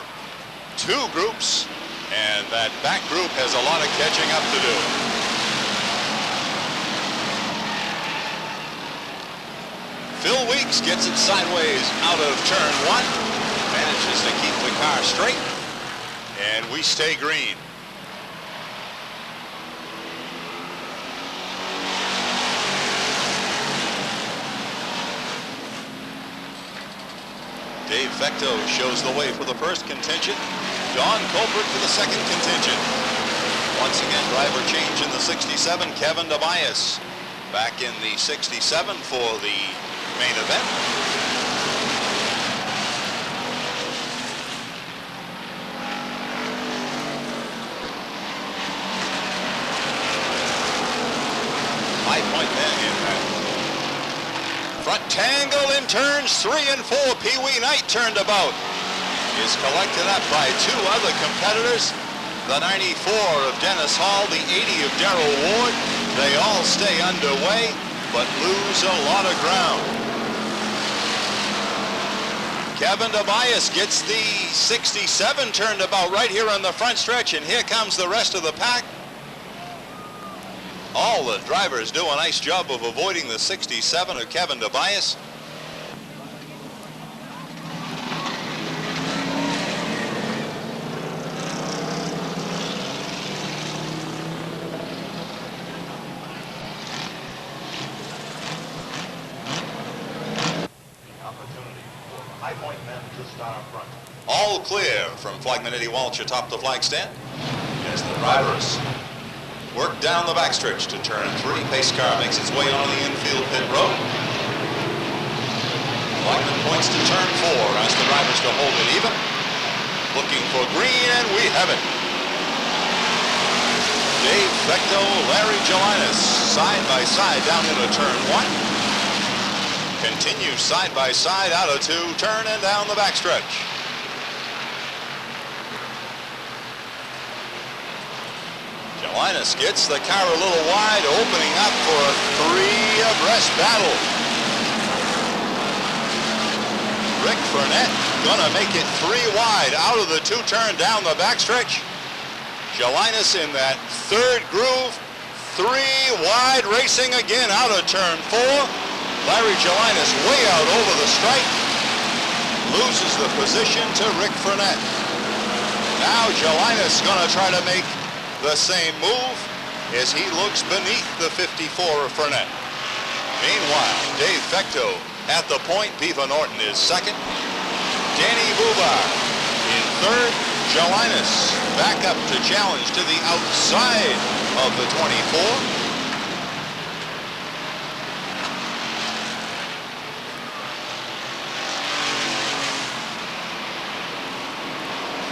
Speaker 1: 2 groups, and that back group has a lot of catching up to do. Phil Weeks gets it sideways out of turn 1, manages to keep the car straight, and we stay green. Dave Fecto shows the way for the first contingent. Don Colbert for the second contingent. Once again, driver change in the 67, Kevin Tobias. Back in the 67 for the main event. Five-point man in that. Front tangle in turns 3 and 4. Pee Wee Knight turned about. Is collected up by 2 other competitors. The 94 of Dennis Hall, the 80 of Darrell Ward. They all stay underway. but lose a lot of ground. Kevin Tobias gets the 67 turned about right here on the front stretch, and here comes the rest of the pack. All the drivers do a nice job of avoiding the 67 of Kevin Tobias. All clear from flagman Eddie Walsh atop the flag stand as the drivers work down the backstretch to turn 3. Pace car makes its way onto the infield pit road. Flagman points to turn 4, asks the drivers to hold it even. Looking for green, and we have it. Dave Fecto, Larry Gelinas, side by side down into turn 1. Continues side by side out of 2, turn and down the backstretch. Gelinas gets the car a little wide, opening up for a 3 abreast battle. Rick Burnett gonna make it 3 wide out of the 2 turn down the backstretch. Gelinas in that 3rd groove, 3 wide, racing again out of turn 4. Larry Gelinas way out over the stripe, loses the position to Rick Burnett. Now Gelinas gonna try to make the same move as he looks beneath the 54 of Burnett. Meanwhile, Dave Fecto at the point. Beaver Norton is 2nd. Danny Bubar in 3rd. Gelinas back up to challenge to the outside of the 24.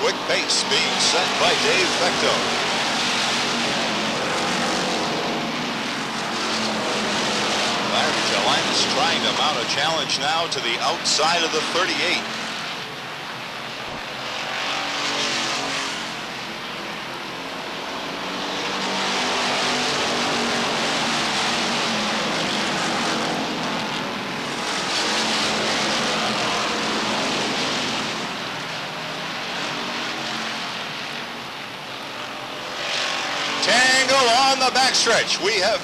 Speaker 1: Quick pace being set by Dave Fecto. Larry Gelinas trying to mount a challenge now to the outside of the 38. Tangle on the backstretch. We have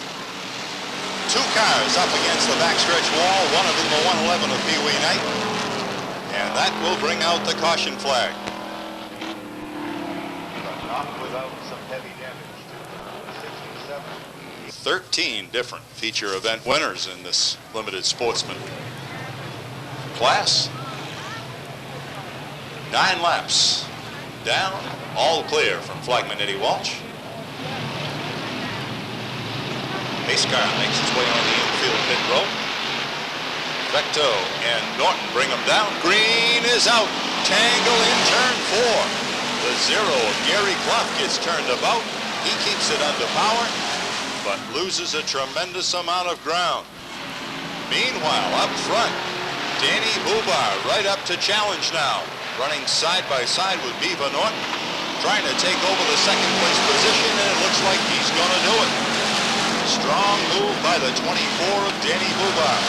Speaker 1: 2 cars up against the backstretch wall, one of them the 111 of Pee Wee Knight, and that will bring out the caution flag. But not without some heavy damage to 67. 13 different feature event winners in this limited sportsman class. 9 laps down, all clear from flagman Eddie Walsh. Pace car makes its way on the infield pit road. Fecto and Norton bring him down. Green is out. Tangle in turn 4. The 0 of Gary Clough gets turned about. He keeps it under power, but loses a tremendous amount of ground. Meanwhile, up front, Danny Bubar right up to challenge now. Running side by side with Beaver Norton. Trying to take over the 2nd place position, and it looks like he's going to do it. Strong move by the 24 of Danny Bubar.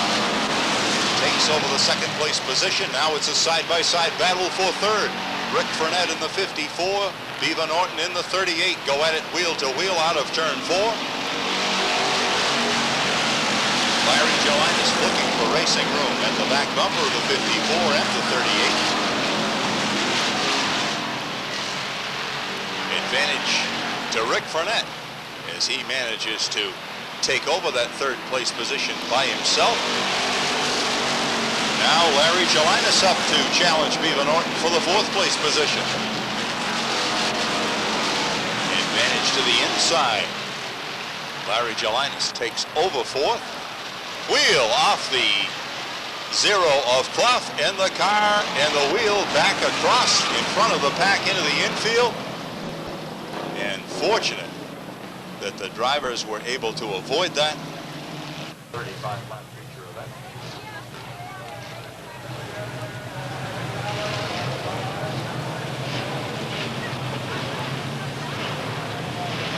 Speaker 1: Takes over the 2nd place position. Now it's a side-by-side battle for 3rd. Rick Burnett in the 54. Beaver Norton in the 38. Go at it wheel to wheel out of turn 4. Larry Gelinas looking for racing room at the back bumper of the 54 and the 38. Advantage to Rick Burnett as he manages to take over that 3rd place position by himself. Now Larry Gelinas up to challenge Beaver Norton for the 4th place position. Advantage to the inside. Larry Gelinas takes over 4th. Wheel off the 0 of Clough, and the car and the wheel back across in front of the pack into the infield. And fortunate that the drivers were able to avoid that. 35-lap feature event.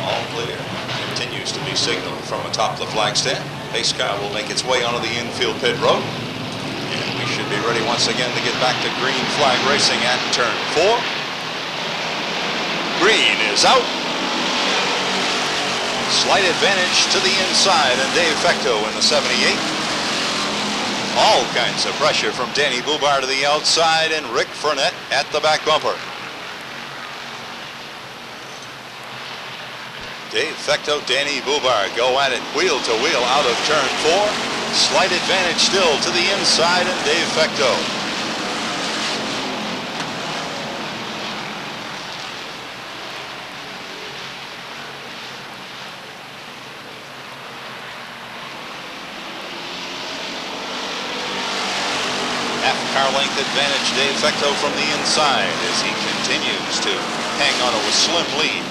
Speaker 1: All clear. Continues to be signaled from atop the flag stand. Pace car will make its way onto the infield pit road. And we should be ready once again to get back to green flag racing at turn 4. Green is out. Slight advantage to the inside, and Dave Fecto in the 78. All kinds of pressure from Danny Bubar to the outside, and Rick Frenette at the back bumper. Dave Fecto, Danny Bubar go at it wheel to wheel out of turn 4. Slight advantage still to the inside, and Dave Fecto. Half-car length advantage, Dave Fecto from the inside as he continues to hang on to a slim lead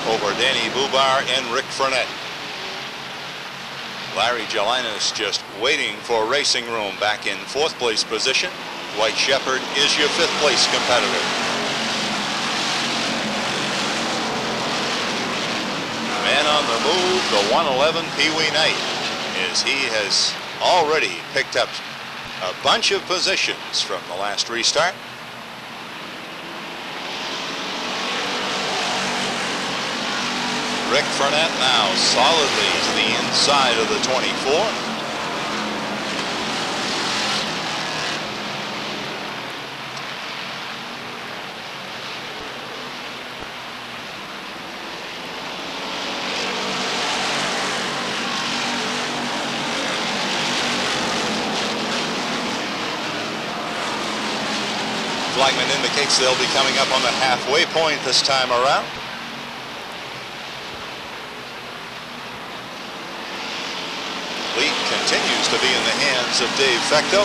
Speaker 1: over Danny Bubar and Rick Frenette. Larry Gelinas just waiting for racing room back in 4th place position. Dwight Shepard is your 5th place competitor. Man on the move, the 111 Pee Wee Knight, as he has already picked up a bunch of positions from the last restart. Rick Frenette now solidly to the inside of the 24. Flagman indicates they'll be coming up on the halfway point this time around. Lead continues to be in the hands of Dave Fecto,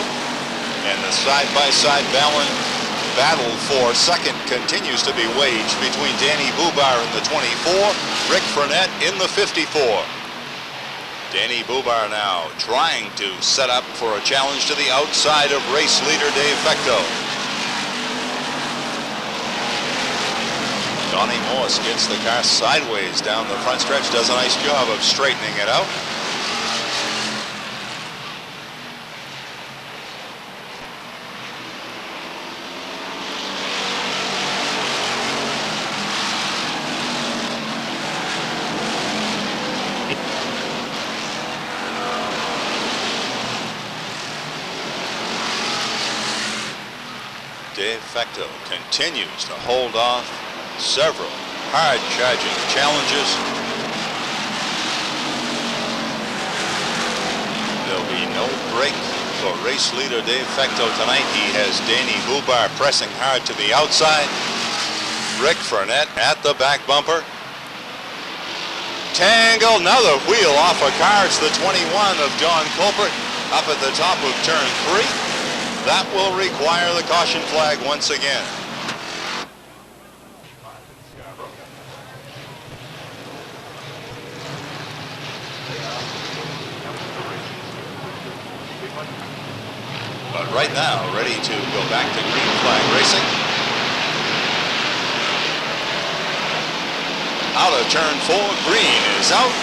Speaker 1: and the side-by-side battle for second continues to be waged between Danny Bubar in the 24, Rick Frenette in the 54. Danny Bubar now trying to set up for a challenge to the outside of race leader Dave Fecto. Donnie Morse gets the car sideways down the front stretch, does a nice job of straightening it out. Dave Fecto continues to hold off several hard-charging challenges. There'll be no break for race leader Dave Fecto tonight. He has Danny Bubar pressing hard to the outside. Rick Frenette at the back bumper. Tangle, another wheel off a car. It's the 21 of John Colbert up at the top of turn 3. That will require the caution flag once again. But right now, ready to go back to green flag racing. Out of turn 4, green is out.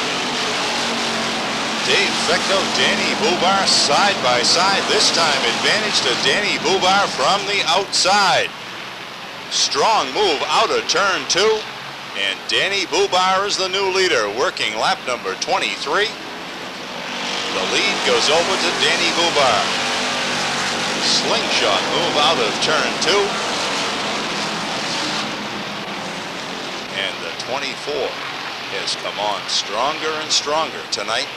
Speaker 1: Dave Fecto, Danny Bubar side by side. This time advantage to Danny Bubar from the outside. Strong move out of turn 2. And Danny Bubar is the new leader, working lap number 23. The lead goes over to Danny Bubar. Slingshot move out of turn 2. And the 24 has come on stronger and stronger tonight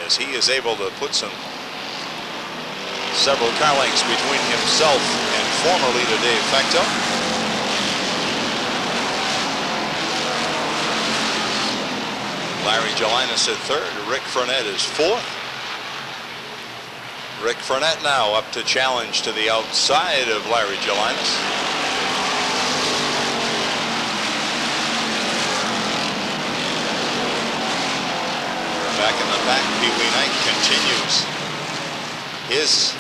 Speaker 1: as he is able to put several car lengths between himself and former leader Dave Fecto. Larry Gelinas at 3rd, Rick Frenette is 4th. Rick Frenette now up to challenge to the outside of Larry Gelinas. Back in the pack, Pee Wee Knight continues his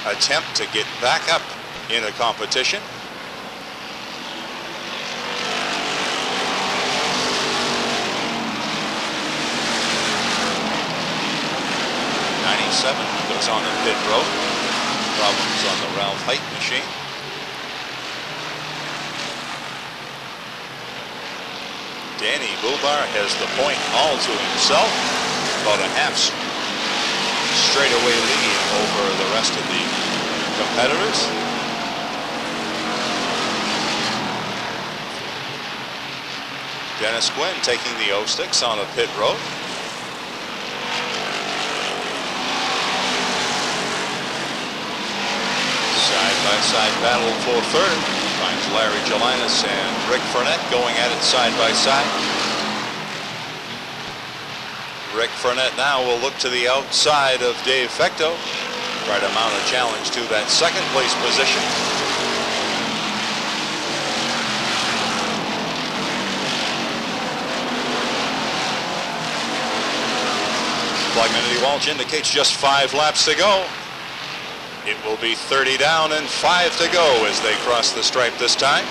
Speaker 1: attempt to get back up in a competition. 27 goes on the pit road. Problems on the Ralph Height machine. Danny Bubar has the point all to himself. About a half straightaway lead over the rest of the competitors. Dennis Quinn taking the O-sticks on a pit road. Side-by-side battle for third. Finds Larry Gelinas and Rick Furnett going at it side by side. Rick Furnett now will look to the outside of Dave Fecto. Try to mount a challenge to that second place position. Flagman Eddie Walsh indicates just 5 laps to go. It will be 30 down and 5 to go as they cross the stripe this time.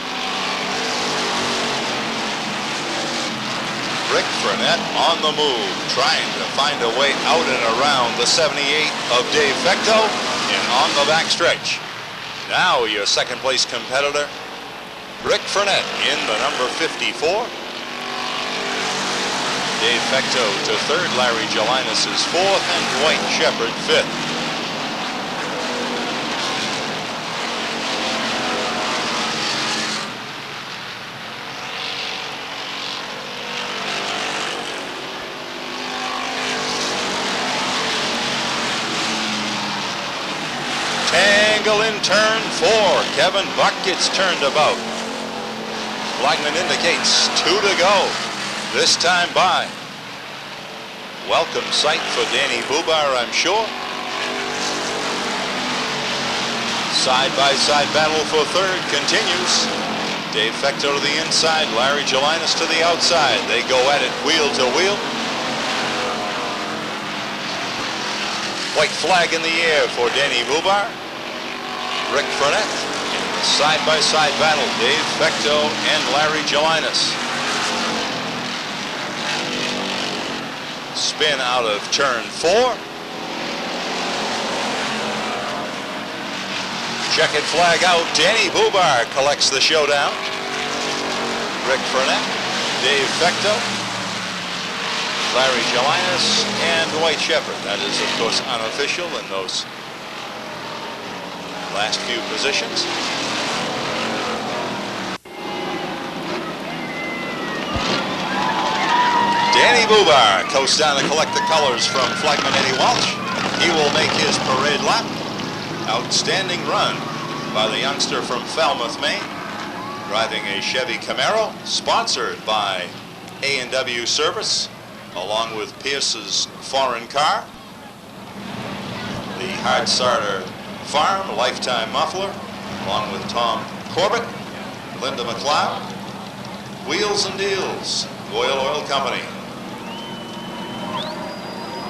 Speaker 1: Rick Furnett on the move, trying to find a way out and around the 78 of Dave Fecto and on the backstretch. Now your second place competitor, Rick Furnett in the number 54. Dave Fecto to third, Larry Gelinas is fourth, and Dwight Shepard fifth. Tangle in turn 4. Kevin Buck gets turned about. Flagman indicates 2 to go. This time by. Welcome sight for Danny Bubar, I'm sure. Side-by-side battle for third continues. Dave Fecto to the inside, Larry Gelinas to the outside. They go at it wheel to wheel. White flag in the air for Danny Bubar. Rick Furnett in the side-by-side battle, Dave Fecto and Larry Gelinas. Spin out of turn 4. Checkered flag out. Danny Bubar collects the showdown. Rick Furnett, Dave Fecto, Larry Gelinas, and Dwight Shepard. That is, of course, unofficial in those last few positions. Danny Bubar coasts down to collect the colors from Flagman Eddie Walsh. He will make his parade lap. Outstanding run by the youngster from Falmouth, Maine, driving a Chevy Camaro, sponsored by A&W Service, along with Pierce's Foreign Car, the Hard Starter Farm Lifetime Muffler, along with Tom Corbett, Linda McLeod, Wheels and Deals, Boyle Oil Company,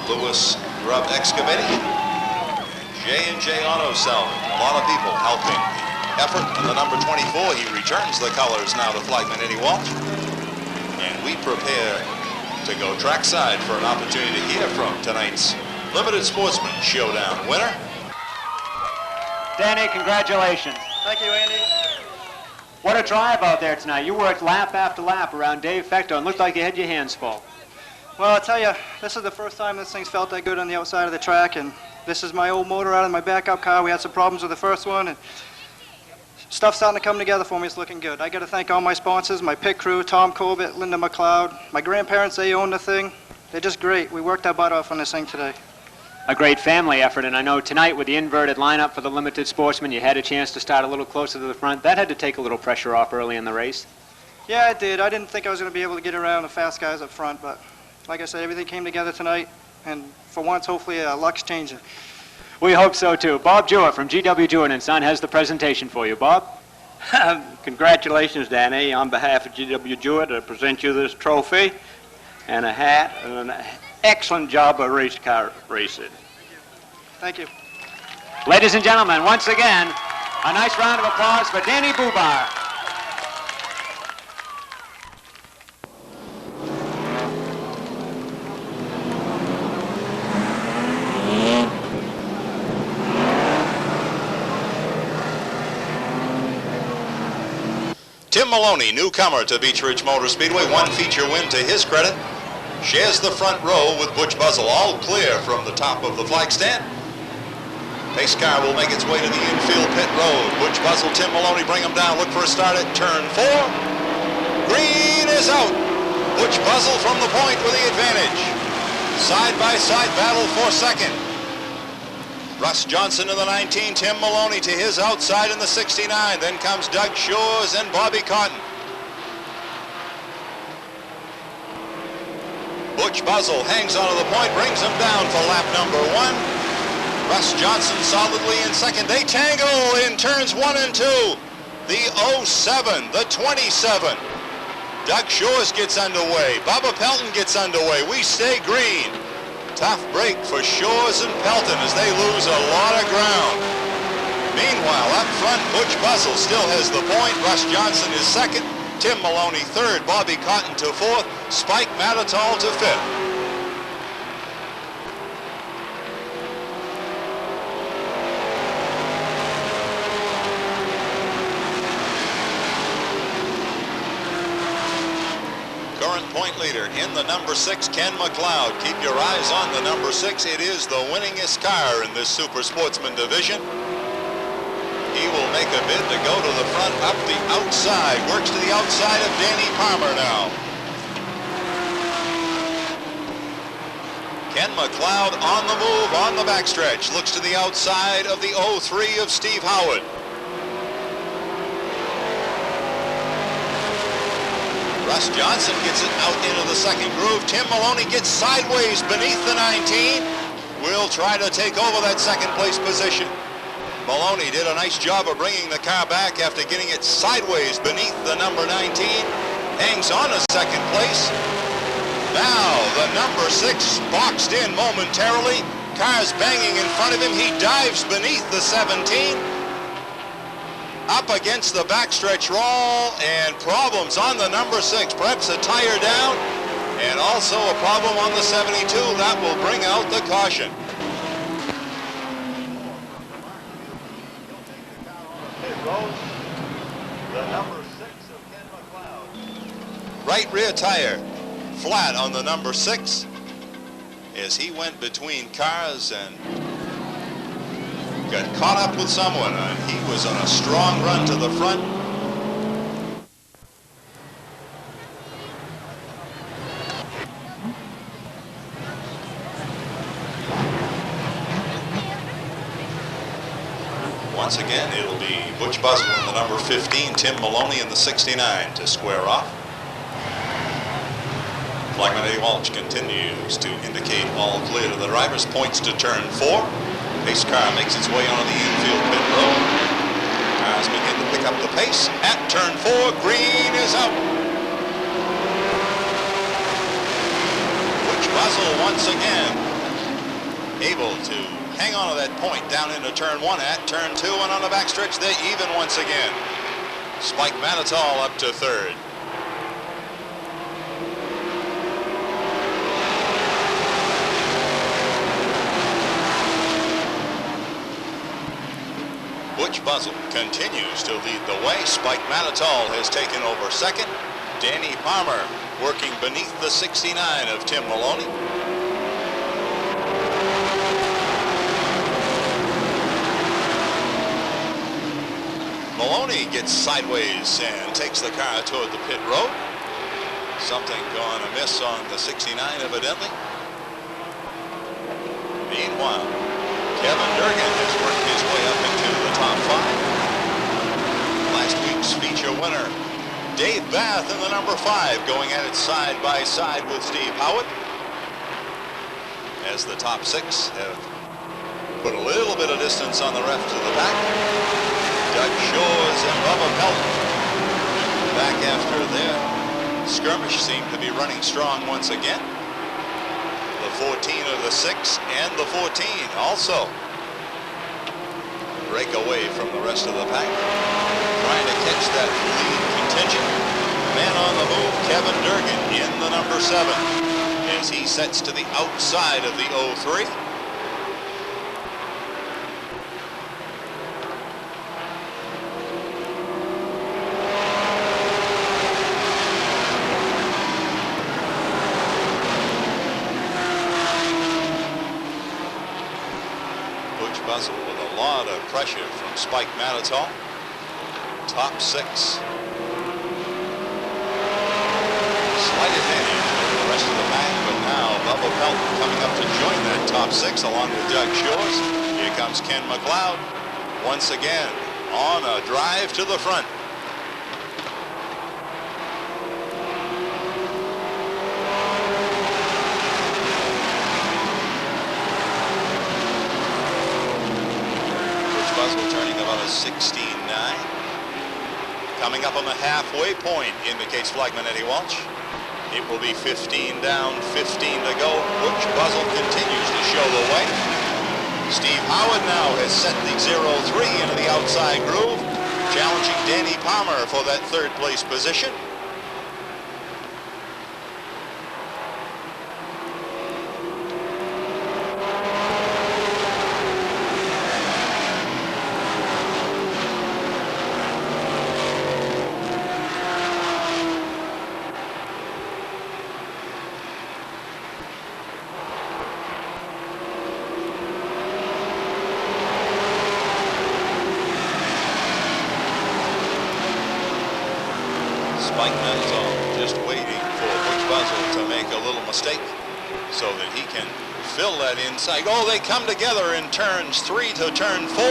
Speaker 1: Lewis Grubb Excavating, J&J Auto Salvage. A lot of people helping the effort. And the number 24, he returns the colors now to Flagman Eddie Walsh. And we prepare to go trackside for an opportunity to hear from tonight's Limited Sportsman Showdown winner.
Speaker 5: Danny, congratulations.
Speaker 6: Thank you, Andy.
Speaker 5: What a drive out there tonight. You worked lap after lap around Dave Fecto and looked like you had your hands full.
Speaker 6: Well, I'll tell you, this is the first time this thing's felt that good on the outside of the track, and this is my old motor out of my backup car. We had some problems with the first one, and stuff's starting to come together for me. It's looking good. I got to thank all my sponsors, my pit crew, Tom Corbett, Linda McLeod, my grandparents. They own the thing. They're just great. We worked our butt off on this thing today.
Speaker 5: A great family effort, and I know tonight with the inverted lineup for the Limited Sportsman, you had a chance to start a little closer to the front. That had to take a little pressure off early in the race.
Speaker 6: Yeah, it did. I didn't think I was going to be able to get around the fast guys up front, but like I said, everything came together tonight, and for once, hopefully, luck's changing.
Speaker 5: We hope so, too. Bob Jewett from G.W. Jewett & Son has the presentation for you. Bob?
Speaker 7: Congratulations, Danny. On behalf of G.W. Jewett, I present you this trophy and a hat and an excellent job of race car racing.
Speaker 6: Thank you.
Speaker 5: Ladies and gentlemen, once again, a nice round of applause for Danny Bubar.
Speaker 1: Tim Maloney, newcomer to Beech Ridge Motor Speedway, one feature win to his credit. Shares the front row with Butch Buzzell, all clear from the top of the flag stand. Pace car will make its way to the infield pit road. Butch Buzzell, Tim Maloney bring him down. Look for a start at turn 4. Green is out. Butch Buzzell from the point with the advantage. Side-by-side battle for second. Russ Johnson in the 19, Tim Maloney to his outside in the 69. Then comes Doug Shores and Bobby Cotton. Butch Buzzell hangs onto the point, brings him down for lap number 1. Russ Johnson solidly in second. They tangle in turns 1 and 2. The 07, the 27. Doug Shores gets underway. Bubba Pelton gets underway. We stay green. Tough break for Shores and Pelton as they lose a lot of ground. Meanwhile, up front, Butch Buzzell still has the point. Russ Johnson is second. Tim Maloney third. Bobby Cotton to fourth. Spike Matatall to fifth. Current point leader in the number 6, Ken McLeod. Keep your eyes on the number 6. It is the winningest car in this Super Sportsman division. He will make a bid to go to the front, up the outside. Works to the outside of Danny Palmer now. Ken McLeod on the move, on the backstretch. Looks to the outside of the 03 of Steve Howard. Russ Johnson gets it out into the second groove. Tim Maloney gets sideways beneath the 19. Will try to take over that second place position. Maloney did a nice job of bringing the car back after getting it sideways beneath the number 19. Hangs on to second place. Now the number 6 boxed in momentarily. Car's banging in front of him. He dives beneath the 17. Up against the backstretch roll, and problems on the number 6. Perhaps a tire down, and also a problem on the 72. That will bring out the caution. The number 6 of Ken McLeod. Right rear tire flat on the number 6 as he went between cars and got caught up with someone. He was on a strong run to the front. Once again, it'll be Butch Buzzell in the number 15, Tim Maloney in the 69 to square off. Flagman Eddie Walsh continues to indicate all clear to the drivers. Points to turn 4. Pace car makes its way onto the infield pit road. Cars begin to pick up the pace. At turn 4, green is out. Butch Buzzell once again able to hang on to that point down into turn 1. At turn 2 and on the backstretch, they're even once again. Spike Matatall up to third. Butch Buzzell continues to lead the way. Spike Matatall has taken over second. Danny Palmer working beneath the 69 of Tim Maloney. Maloney gets sideways and takes the car toward the pit road. Something gone amiss on the 69 evidently. Meanwhile, Kevin Durgan has worked his way up into the top 5. Last week's feature winner, Dave Bath in the number 5, going at it side by side with Steve Howard. As the top 6 have put a little bit of distance on the rest of the pack. Doug Shores and Bubba Pelton back after their skirmish seem to be running strong once again. The 14 of the 6 and the 14 also break away from the rest of the pack, trying to catch that lead contingent. Man on the move, Kevin Durgan in the number 7 as he sets to the outside of the 03. Butch Buzzell with a lot of pressure from Spike Manitow. Top 6. Slight advantage over the rest of the pack, but now Bubba Pelton coming up to join that top 6 along with Doug Shores. Here comes Ken McLeod once again on a drive to the front. Butch Buzzell turning about a 16.9. Coming up on the halfway point, indicates flagman Eddie Walsh. It will be 15 down, 15 to go. Butch Buzzell continues to show the way. Steve Howard now has set the 0-3 into the outside groove, challenging Danny Palmer for that third place position. Spike Manitow just waiting for Butch Buzzell to make a little mistake so that he can fill that inside. Oh, they come together in turns 3 to turn 4.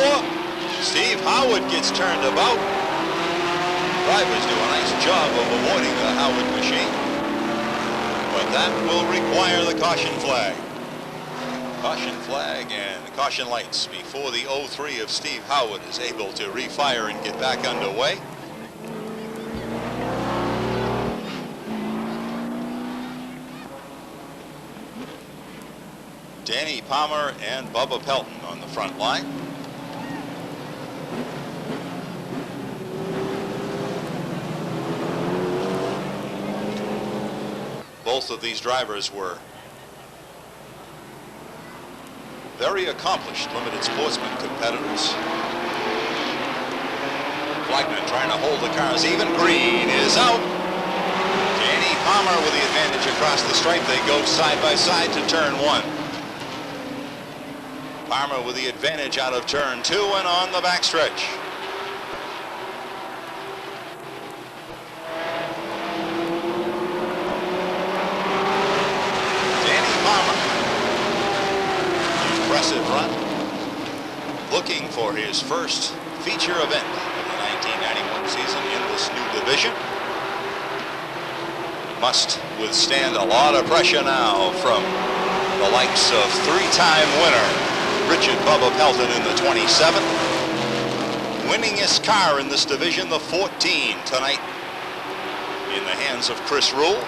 Speaker 1: Steve Howard gets turned about. Drivers do a nice job of avoiding the Howard machine, but that will require the caution flag. Caution flag and caution lights before the 0-3 of Steve Howard is able to refire and get back underway. Danny Palmer and Bubba Pelton on the front line. Both of these drivers were very accomplished limited sportsman competitors. Flagman trying to hold the cars even. Green is out. Danny Palmer with the advantage across the stripe. They go side by side to turn 1. Palmer with the advantage out of turn 2 and on the backstretch. Danny Palmer, impressive run, looking for his first feature event of the 1991 season in this new division. Must withstand a lot of pressure now from the likes of 3-time winner Richard Bubba Pelton in the 27th. Winningest car in this division, the 14 tonight, in the hands of Chris Rule.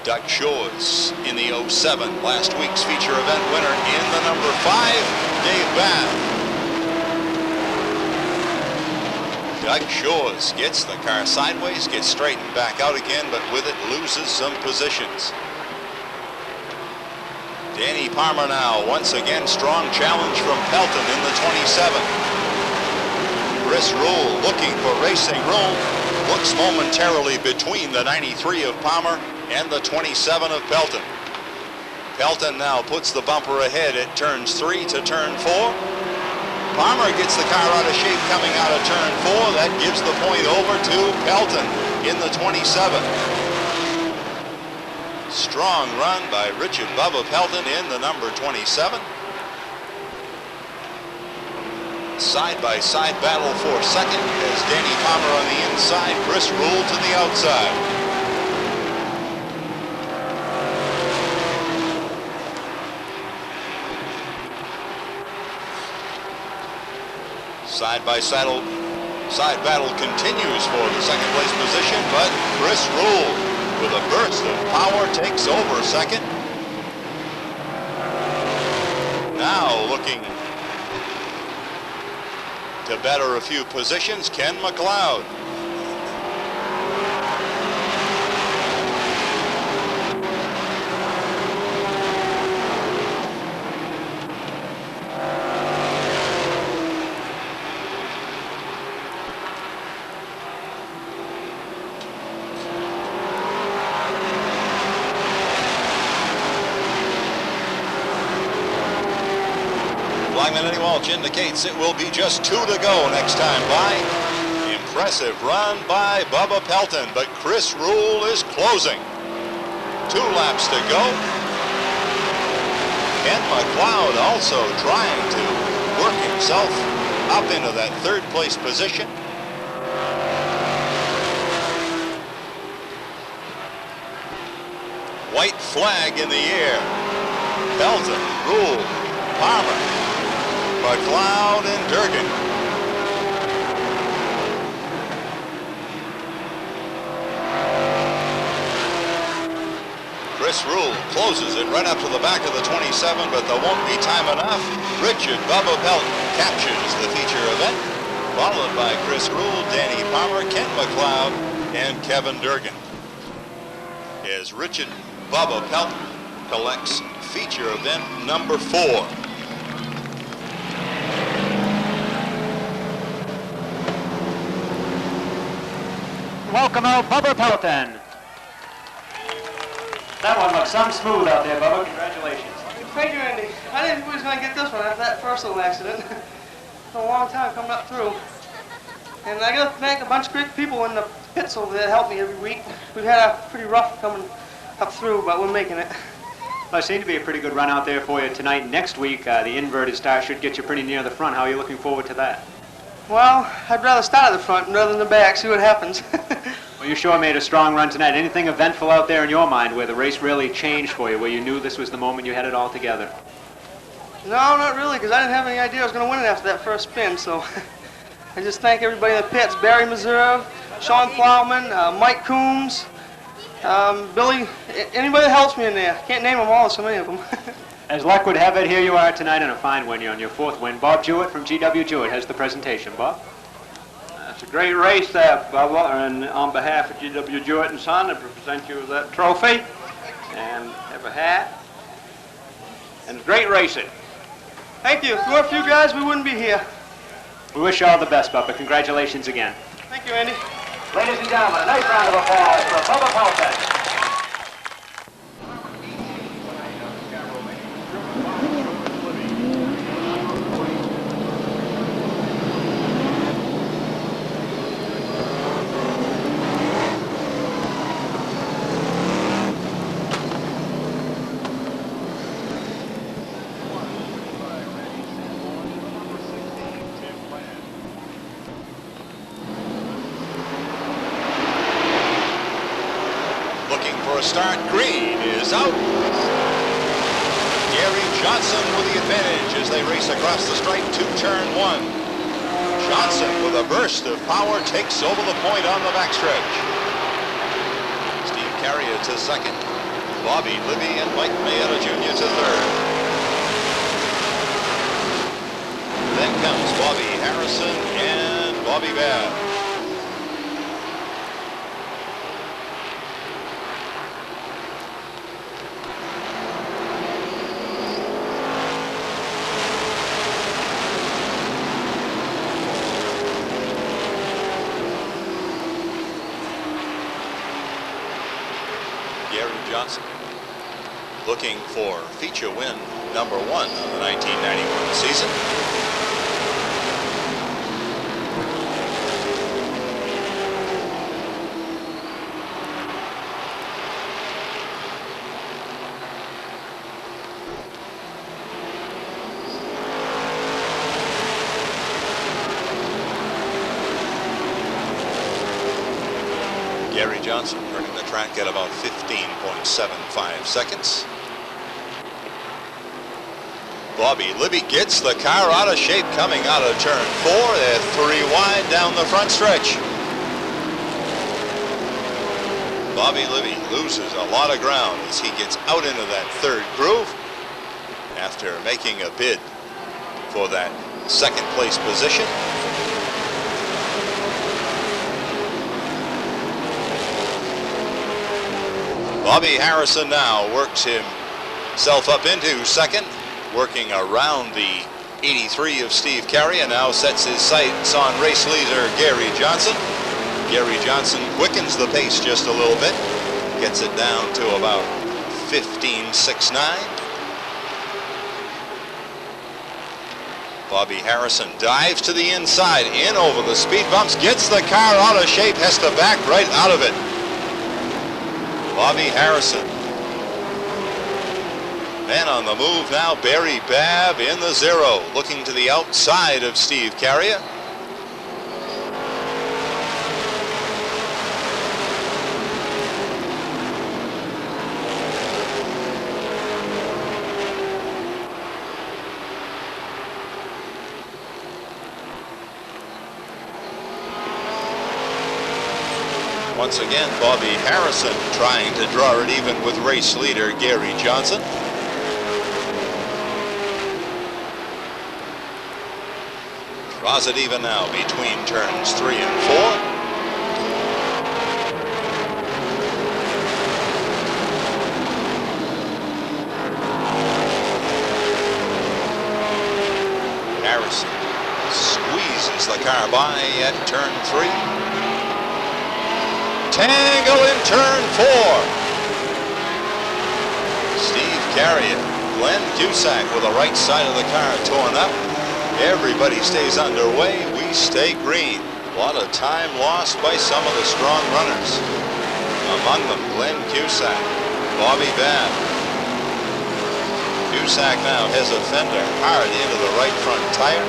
Speaker 1: Doug Shores in the 07, last week's feature event winner in the number 5, Dave Bath. Doug Shores gets the car sideways, gets straightened back out again, but with it loses some positions. Danny Palmer now, once again, strong challenge from Pelton in the 27. Chris Rule looking for racing room, looks momentarily between the 93 of Palmer and the 27 of Pelton. Pelton now puts the bumper ahead at turns 3 to turn 4. Palmer gets the car out of shape coming out of turn 4. That gives the point over to Pelton in the 27. Strong run by Richard Bubba Pelton in the number 27. Side-by-side battle for second as Danny Palmer on the inside, Chris Rule to the outside. Side battle continues for the second place position, but Chris Rule with a burst of power takes over second. Now looking to better a few positions, Ken McLeod. Flagman Eddie Walsh indicates it will be just 2 to go next time by. Impressive run by Bubba Pelton, but Chris Rule is closing. 2 laps to go. Ken McLeod also trying to work himself up into that 3rd place position. White flag in the air. Pelton, Rule, Palmer, McLeod, and Durgan. Chris Rule closes it right up to the back of the 27, but there won't be time enough. Richard Bubba Pelton captures the feature event, followed by Chris Rule, Danny Palmer, Ken McLeod, and Kevin Durgan. As Richard Bubba Pelton collects feature event number 4.
Speaker 5: Welcome out, Bubba Pelton. That one looks some smooth out there, Bubba. Congratulations.
Speaker 6: Thank you, Andy. I didn't think we was going to get this one after that first little accident. It's a long time coming up through. And I got to thank a bunch of great people in the pits over there that help me every week. We've had a pretty rough coming up through, but we're making it.
Speaker 5: Well, it seemed to be a pretty good run out there for you tonight. Next week, the inverted start should get you pretty near the front. How are you looking forward to that?
Speaker 6: Well, I'd rather start at the front rather than the back, see what happens.
Speaker 5: Well, you sure made a strong run tonight. Anything eventful out there in your mind where the race really changed for you, where you knew this was the moment you had it all together?
Speaker 6: No, not really, because I didn't have any idea I was going to win it after that first spin, so I just thank everybody in the pits, Barry Meserve, Sean Plowman, Mike Coombs, Billy, anybody that helps me in there. Can't name them all, there's so many of them.
Speaker 5: As luck would have it, here you are tonight in a fine win. You're on your 4th win. Bob Jewett from GW Jewett has the presentation. Bob?
Speaker 7: It's a great race there, Bubba, and on behalf of GW Jewett and Son, I present you with that trophy and have a hat. And it's great racing.
Speaker 6: Thank you. If there weren't for you guys, we wouldn't be here.
Speaker 5: We wish you all the best, Bubba. Congratulations again.
Speaker 6: Thank you, Andy.
Speaker 5: Ladies and gentlemen, a nice round of applause for Bubba Pelton.
Speaker 1: Start green is out. Gary Johnson with the advantage as they race across the stripe to turn 1. Johnson with a burst of power takes over the point on the backstretch. Steve Carrier to 2nd. Bobby Libby and Mike Mayetta Jr. to 3rd. Then comes Bobby Harrison and Bobby Babb. Johnson looking for feature win number 1 of the 1991 season. Gary Johnson turning the track at about 15.75 seconds. Bobby Libby gets the car out of shape coming out of turn 4. They're 3 wide down the front stretch. Bobby Libby loses a lot of ground as he gets out into that 3rd groove after making a bid for that 2nd place position. Bobby Harrison now works himself up into 2nd, working around the 83 of Steve Carey, and now sets his sights on race leader Gary Johnson. Gary Johnson quickens the pace just a little bit, gets it down to about 15.69. Bobby Harrison dives to the inside, in over the speed bumps, gets the car out of shape, has to back right out of it. Bobby Harrison. Man on the move now, Barry Babb in the 0, looking to the outside of Steve Carrier. Once again, Bobby Harrison trying to draw it even with race leader Gary Johnson. Draws it even now between turns 3 and 4. Harrison squeezes the car by at turn 3. Tangle in turn 4. Steve Carrier, Glenn Cusack with the right side of the car torn up. Everybody stays underway. We stay green. A lot of time lost by some of the strong runners. Among them, Glenn Cusack, Bobby Babb. Cusack now has a fender hard into the right front tire.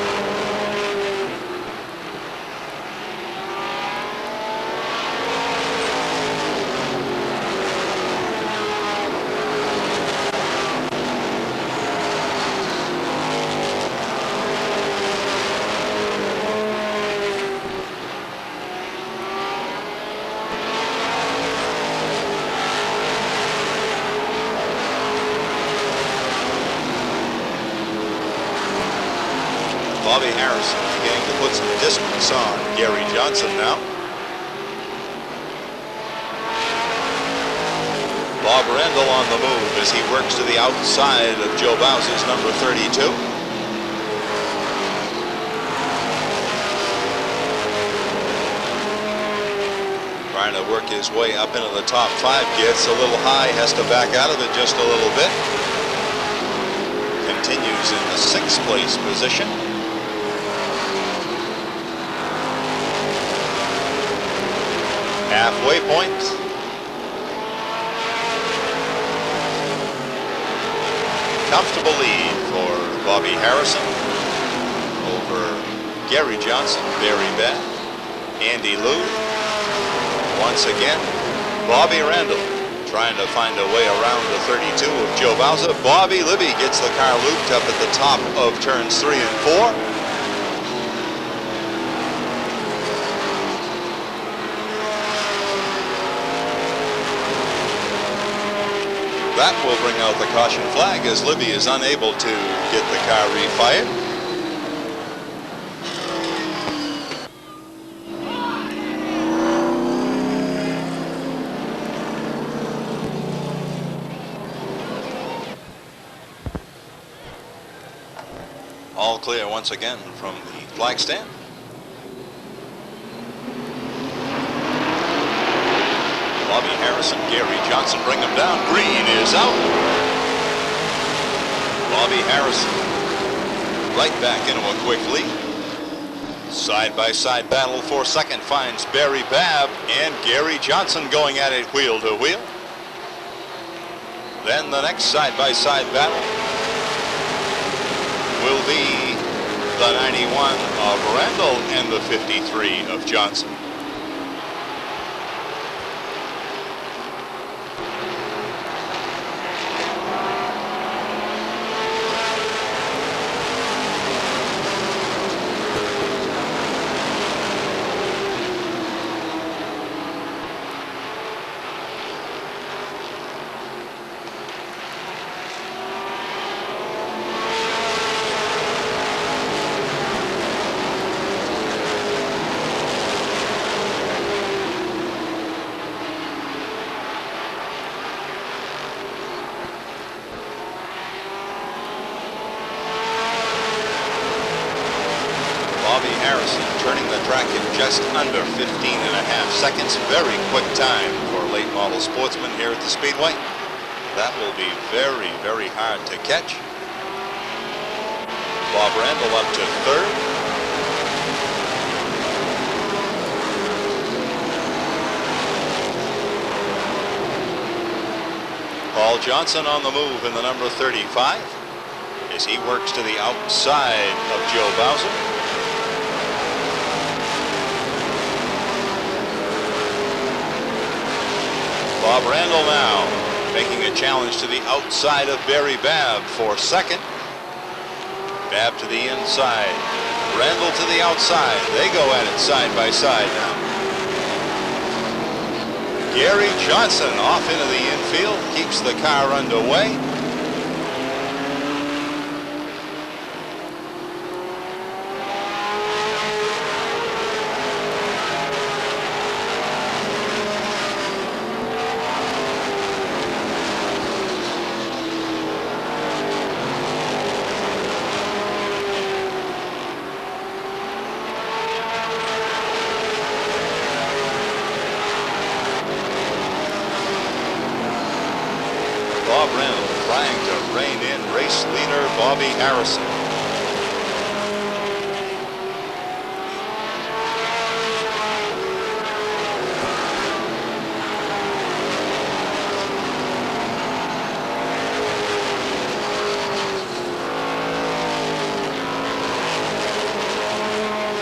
Speaker 1: Bobby Harrison beginning to put some distance on Gary Johnson now. Bob Randall on the move as he works to the outside of Joe Bowser's number 32. Trying to work his way up into the top 5, gets a little high, has to back out of it just a little bit. Continues in the 6th place position. Halfway point. Comfortable lead for Bobby Harrison over Gary Johnson, Barry Babb, Andy Lew. Once again, Bobby Randall trying to find a way around the 32 of Joe Bowser. Bobby Libby gets the car looped up at the top of turns 3 and 4. That will bring out the caution flag as Libby is unable to get the car refired. All clear once again from the flag stand. Bobby Harrison, Gary Johnson bring them down. Green is out. Bobby Harrison right back into a quick lead. Side-by-side battle for second finds Barry Babb and Gary Johnson going at it wheel to wheel. Then the next side-by-side battle will be the 91 of Randall and the 53 of Johnson. Bobby Harrison turning the track in just under 15.5 seconds. Very quick time for a late model sportsman here at the Speedway. That will be very, very hard to catch. Bob Randall up to third. Paul Johnson on the move in the number 35 as he works to the outside of Joe Bowser. Bob Randall now making a challenge to the outside of Barry Babb for second. Babb to the inside. Randall to the outside. They go at it side by side now. Gary Johnson off into the infield, keeps the car underway. Bob Randall trying to rein in race leader Bobby Harrison.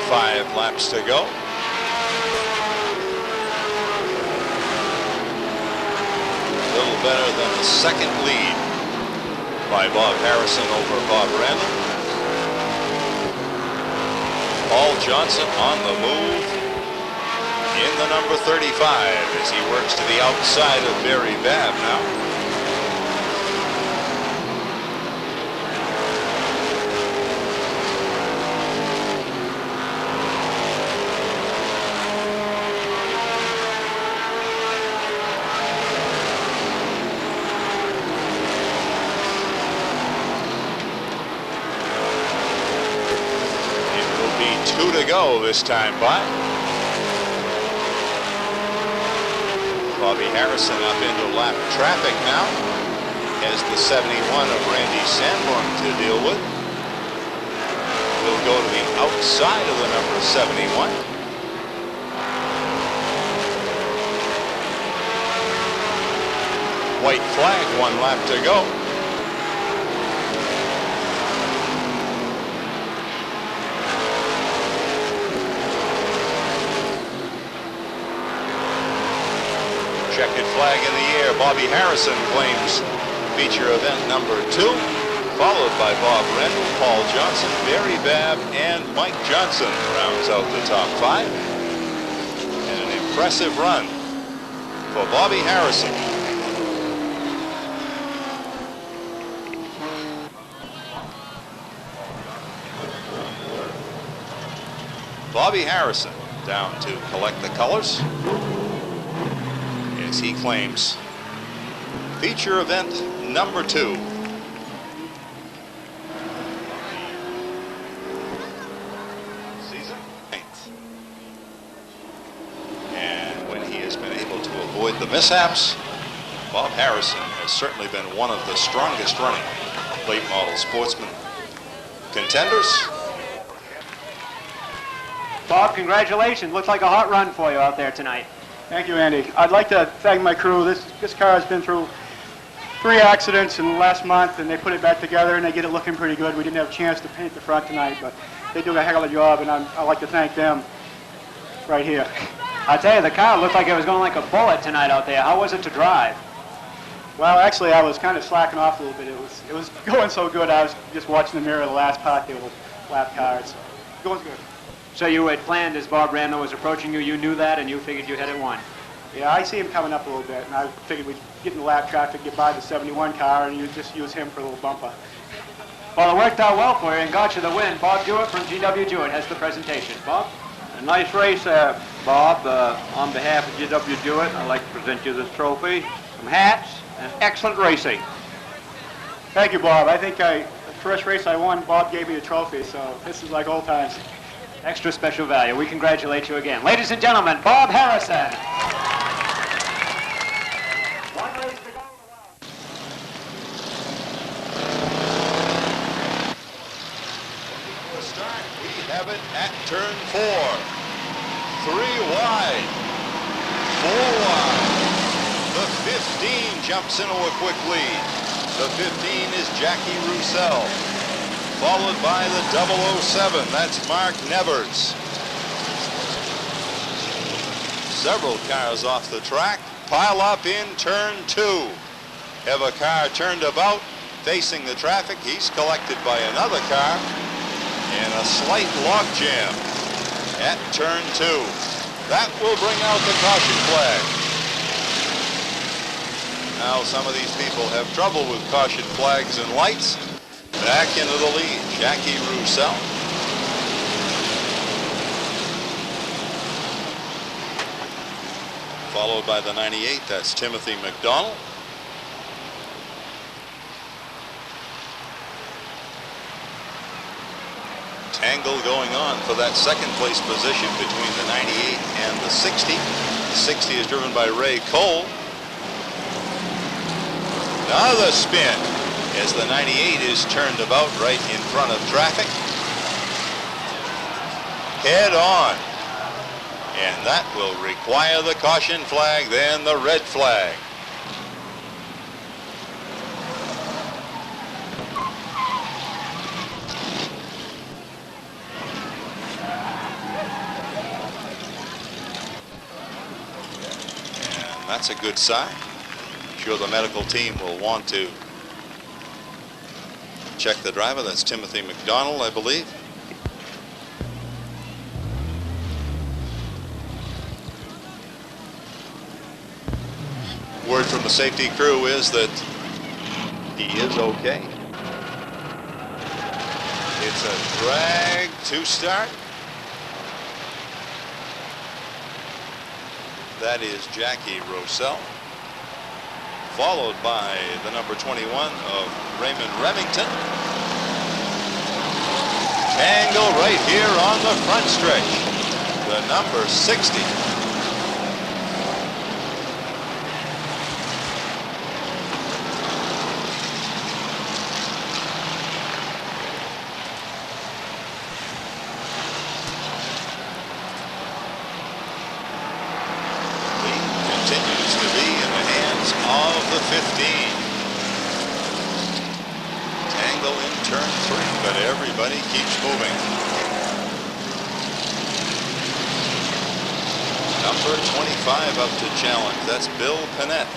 Speaker 1: Five laps to go. Better than the second lead by Bob Harrison over Bob Randall. Paul Johnson on the move in the number 35 as he works to the outside of Barry Babb now. Two to go this time by. Bobby Harrison up into lap traffic now. Has the 71 of Randy Sanborn to deal with. Will go to the outside of the number 71. White flag, 1 lap to go. Checkered flag in the air. Bobby Harrison claims feature event number 2, followed by Bob Randall, Paul Johnson, Barry Babb, and Mike Johnson rounds out the top 5. And an impressive run for Bobby Harrison. Bobby Harrison down to collect the colors. He claims feature event number 2. Season 8th. And when he has been able to avoid the mishaps, Bob Harrison has certainly been one of the strongest running late model sportsman contenders.
Speaker 5: Bob, congratulations. Looks like a hot run for you out there tonight.
Speaker 8: Thank you, Andy. I'd like to thank my crew. This car has been through 3 accidents in the last month, and they put it back together, and they get it looking pretty good. We didn't have a chance to paint the front tonight, but they do a heck of a job, and I'd like to thank them right here.
Speaker 5: I'll tell you, the car looked like it was going like a bullet tonight out there. How was it to drive?
Speaker 8: Well, actually, I was kind of slacking off a little bit. It was going so good, I was just watching the mirror the last part. They were lap cars. Going good.
Speaker 5: So you had planned as Bob Randall was approaching you, you knew that, and you figured you had it won.
Speaker 8: Yeah, I see him coming up a little bit, and I figured we'd get in the lap traffic, get by the 71 car, and you just use him for a little bumper.
Speaker 5: Well, it worked out well for you and got you the win. Bob Jewett from GW Jewett has the presentation. Bob?
Speaker 7: A nice race there, Bob. On behalf of GW Jewett, I'd like to present you this trophy, some hats, and excellent racing.
Speaker 8: Thank you, Bob. I think the first race I won, Bob gave me a trophy, so this is like old times.
Speaker 5: Extra special value. We congratulate you again. Ladies and gentlemen, Bob Harrison. One race to go.
Speaker 1: have it at turn 4. 3 wide. 4 wide. The 15 jumps into a quick lead. The 15 is Jackie Roussel, followed by the 007. That's Mark Nevers. Several cars off the track pile up in turn 2. Have a car turned about facing the traffic. He's collected by another car in a slight log jam at turn 2. That will bring out the caution flag. Now some of these people have trouble with caution flags and lights. Back into the lead, Jackie Roussel. Followed by the 98, that's Timothy McDonald. Tangle going on for that second place position between the 98 and the 60. The 60 is driven by Ray Cole. Another spin as the 98 is turned about right in front of traffic. Head on. And that will require the caution flag, then the red flag. And that's a good sign. I'm sure the medical team will want to check the driver. That's Timothy McDonald, I believe. Word from the safety crew is that he is okay. It's a drag to start. That is Jackie Roussel, followed by the number 21 of Raymond Remington. Tangle right here on the front stretch. The number 60. Continues to be in the hands of the 15. Tangle in turn 3, but everybody keeps moving. Number 25 up to challenge. That's Bill Panett.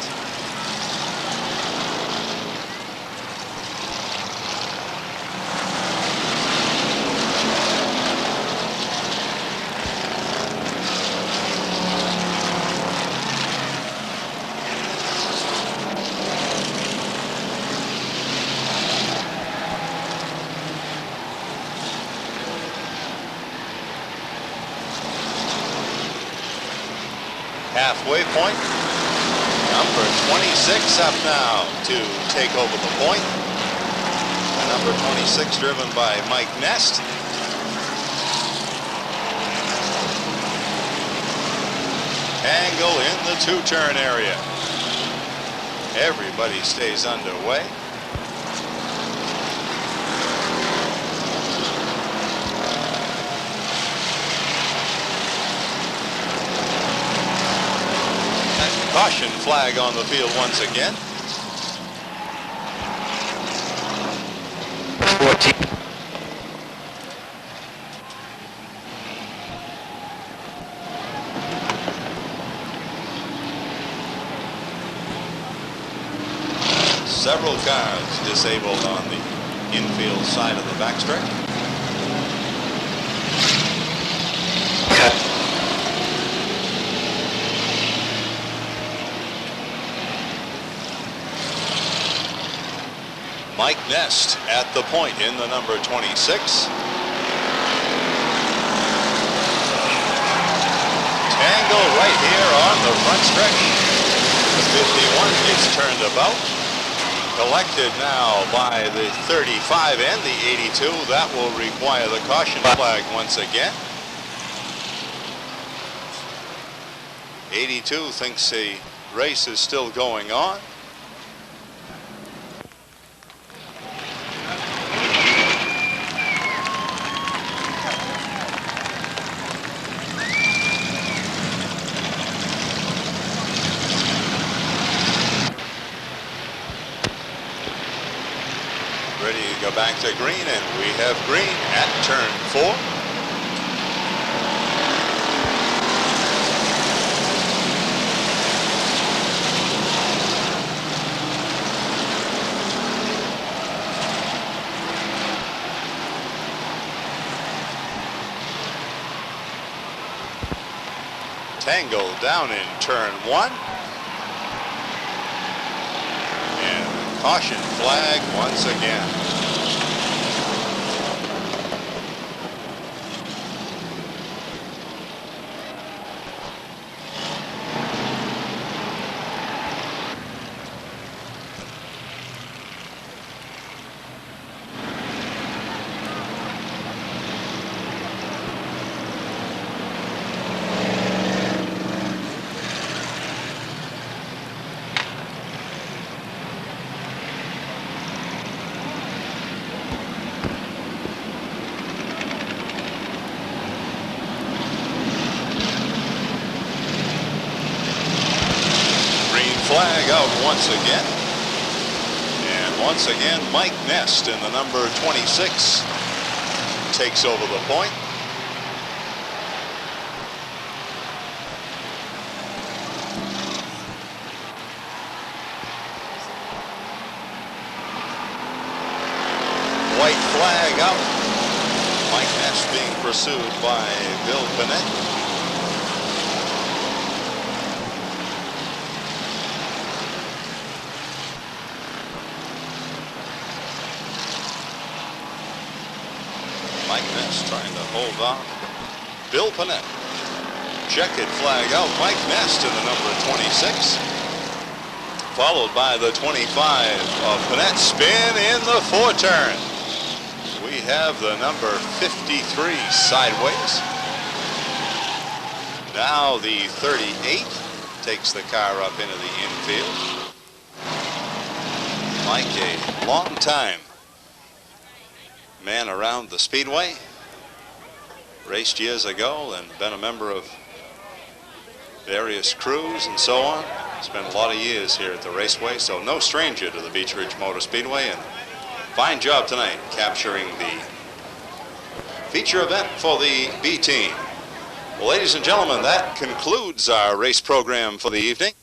Speaker 1: Halfway point. Number 26 up now to take over the point. Number 26 driven by Mike Nest. Tangle in the two-turn area. Everybody stays underway. Caution flag on the field once again.
Speaker 9: 14.
Speaker 1: Several cars disabled on the infield side of the backstretch. Mike Nest at the point in the number 26. Tangle right here on the front stretch. The 51 gets turned about. Collected now by the 35 and the 82. That will require the caution flag once again. 82 thinks the race is still going on. back to green, and we have green at turn 4. Tangle down in turn 1. And caution flag once again. Flag out once again. And once again, Mike Nest in the number 26 takes over the point. White flag out. Mike Nest being pursued by Bill Bennett. Mike Ness trying to hold on. Bill Panett. Checkered flag out. Mike Ness to the number 26. Followed by the 25 of Panett. Spin in the 4-turn. We have the number 53 sideways. Now the 38 takes the car up into the infield. Mike, a long time man around the Speedway, raced years ago and been a member of various crews and so on. Spent a lot of years here at the raceway, so no stranger to the Beech Ridge Motor Speedway, and fine job tonight capturing the feature event for the B team. Well, ladies and gentlemen, that concludes our race program for the evening.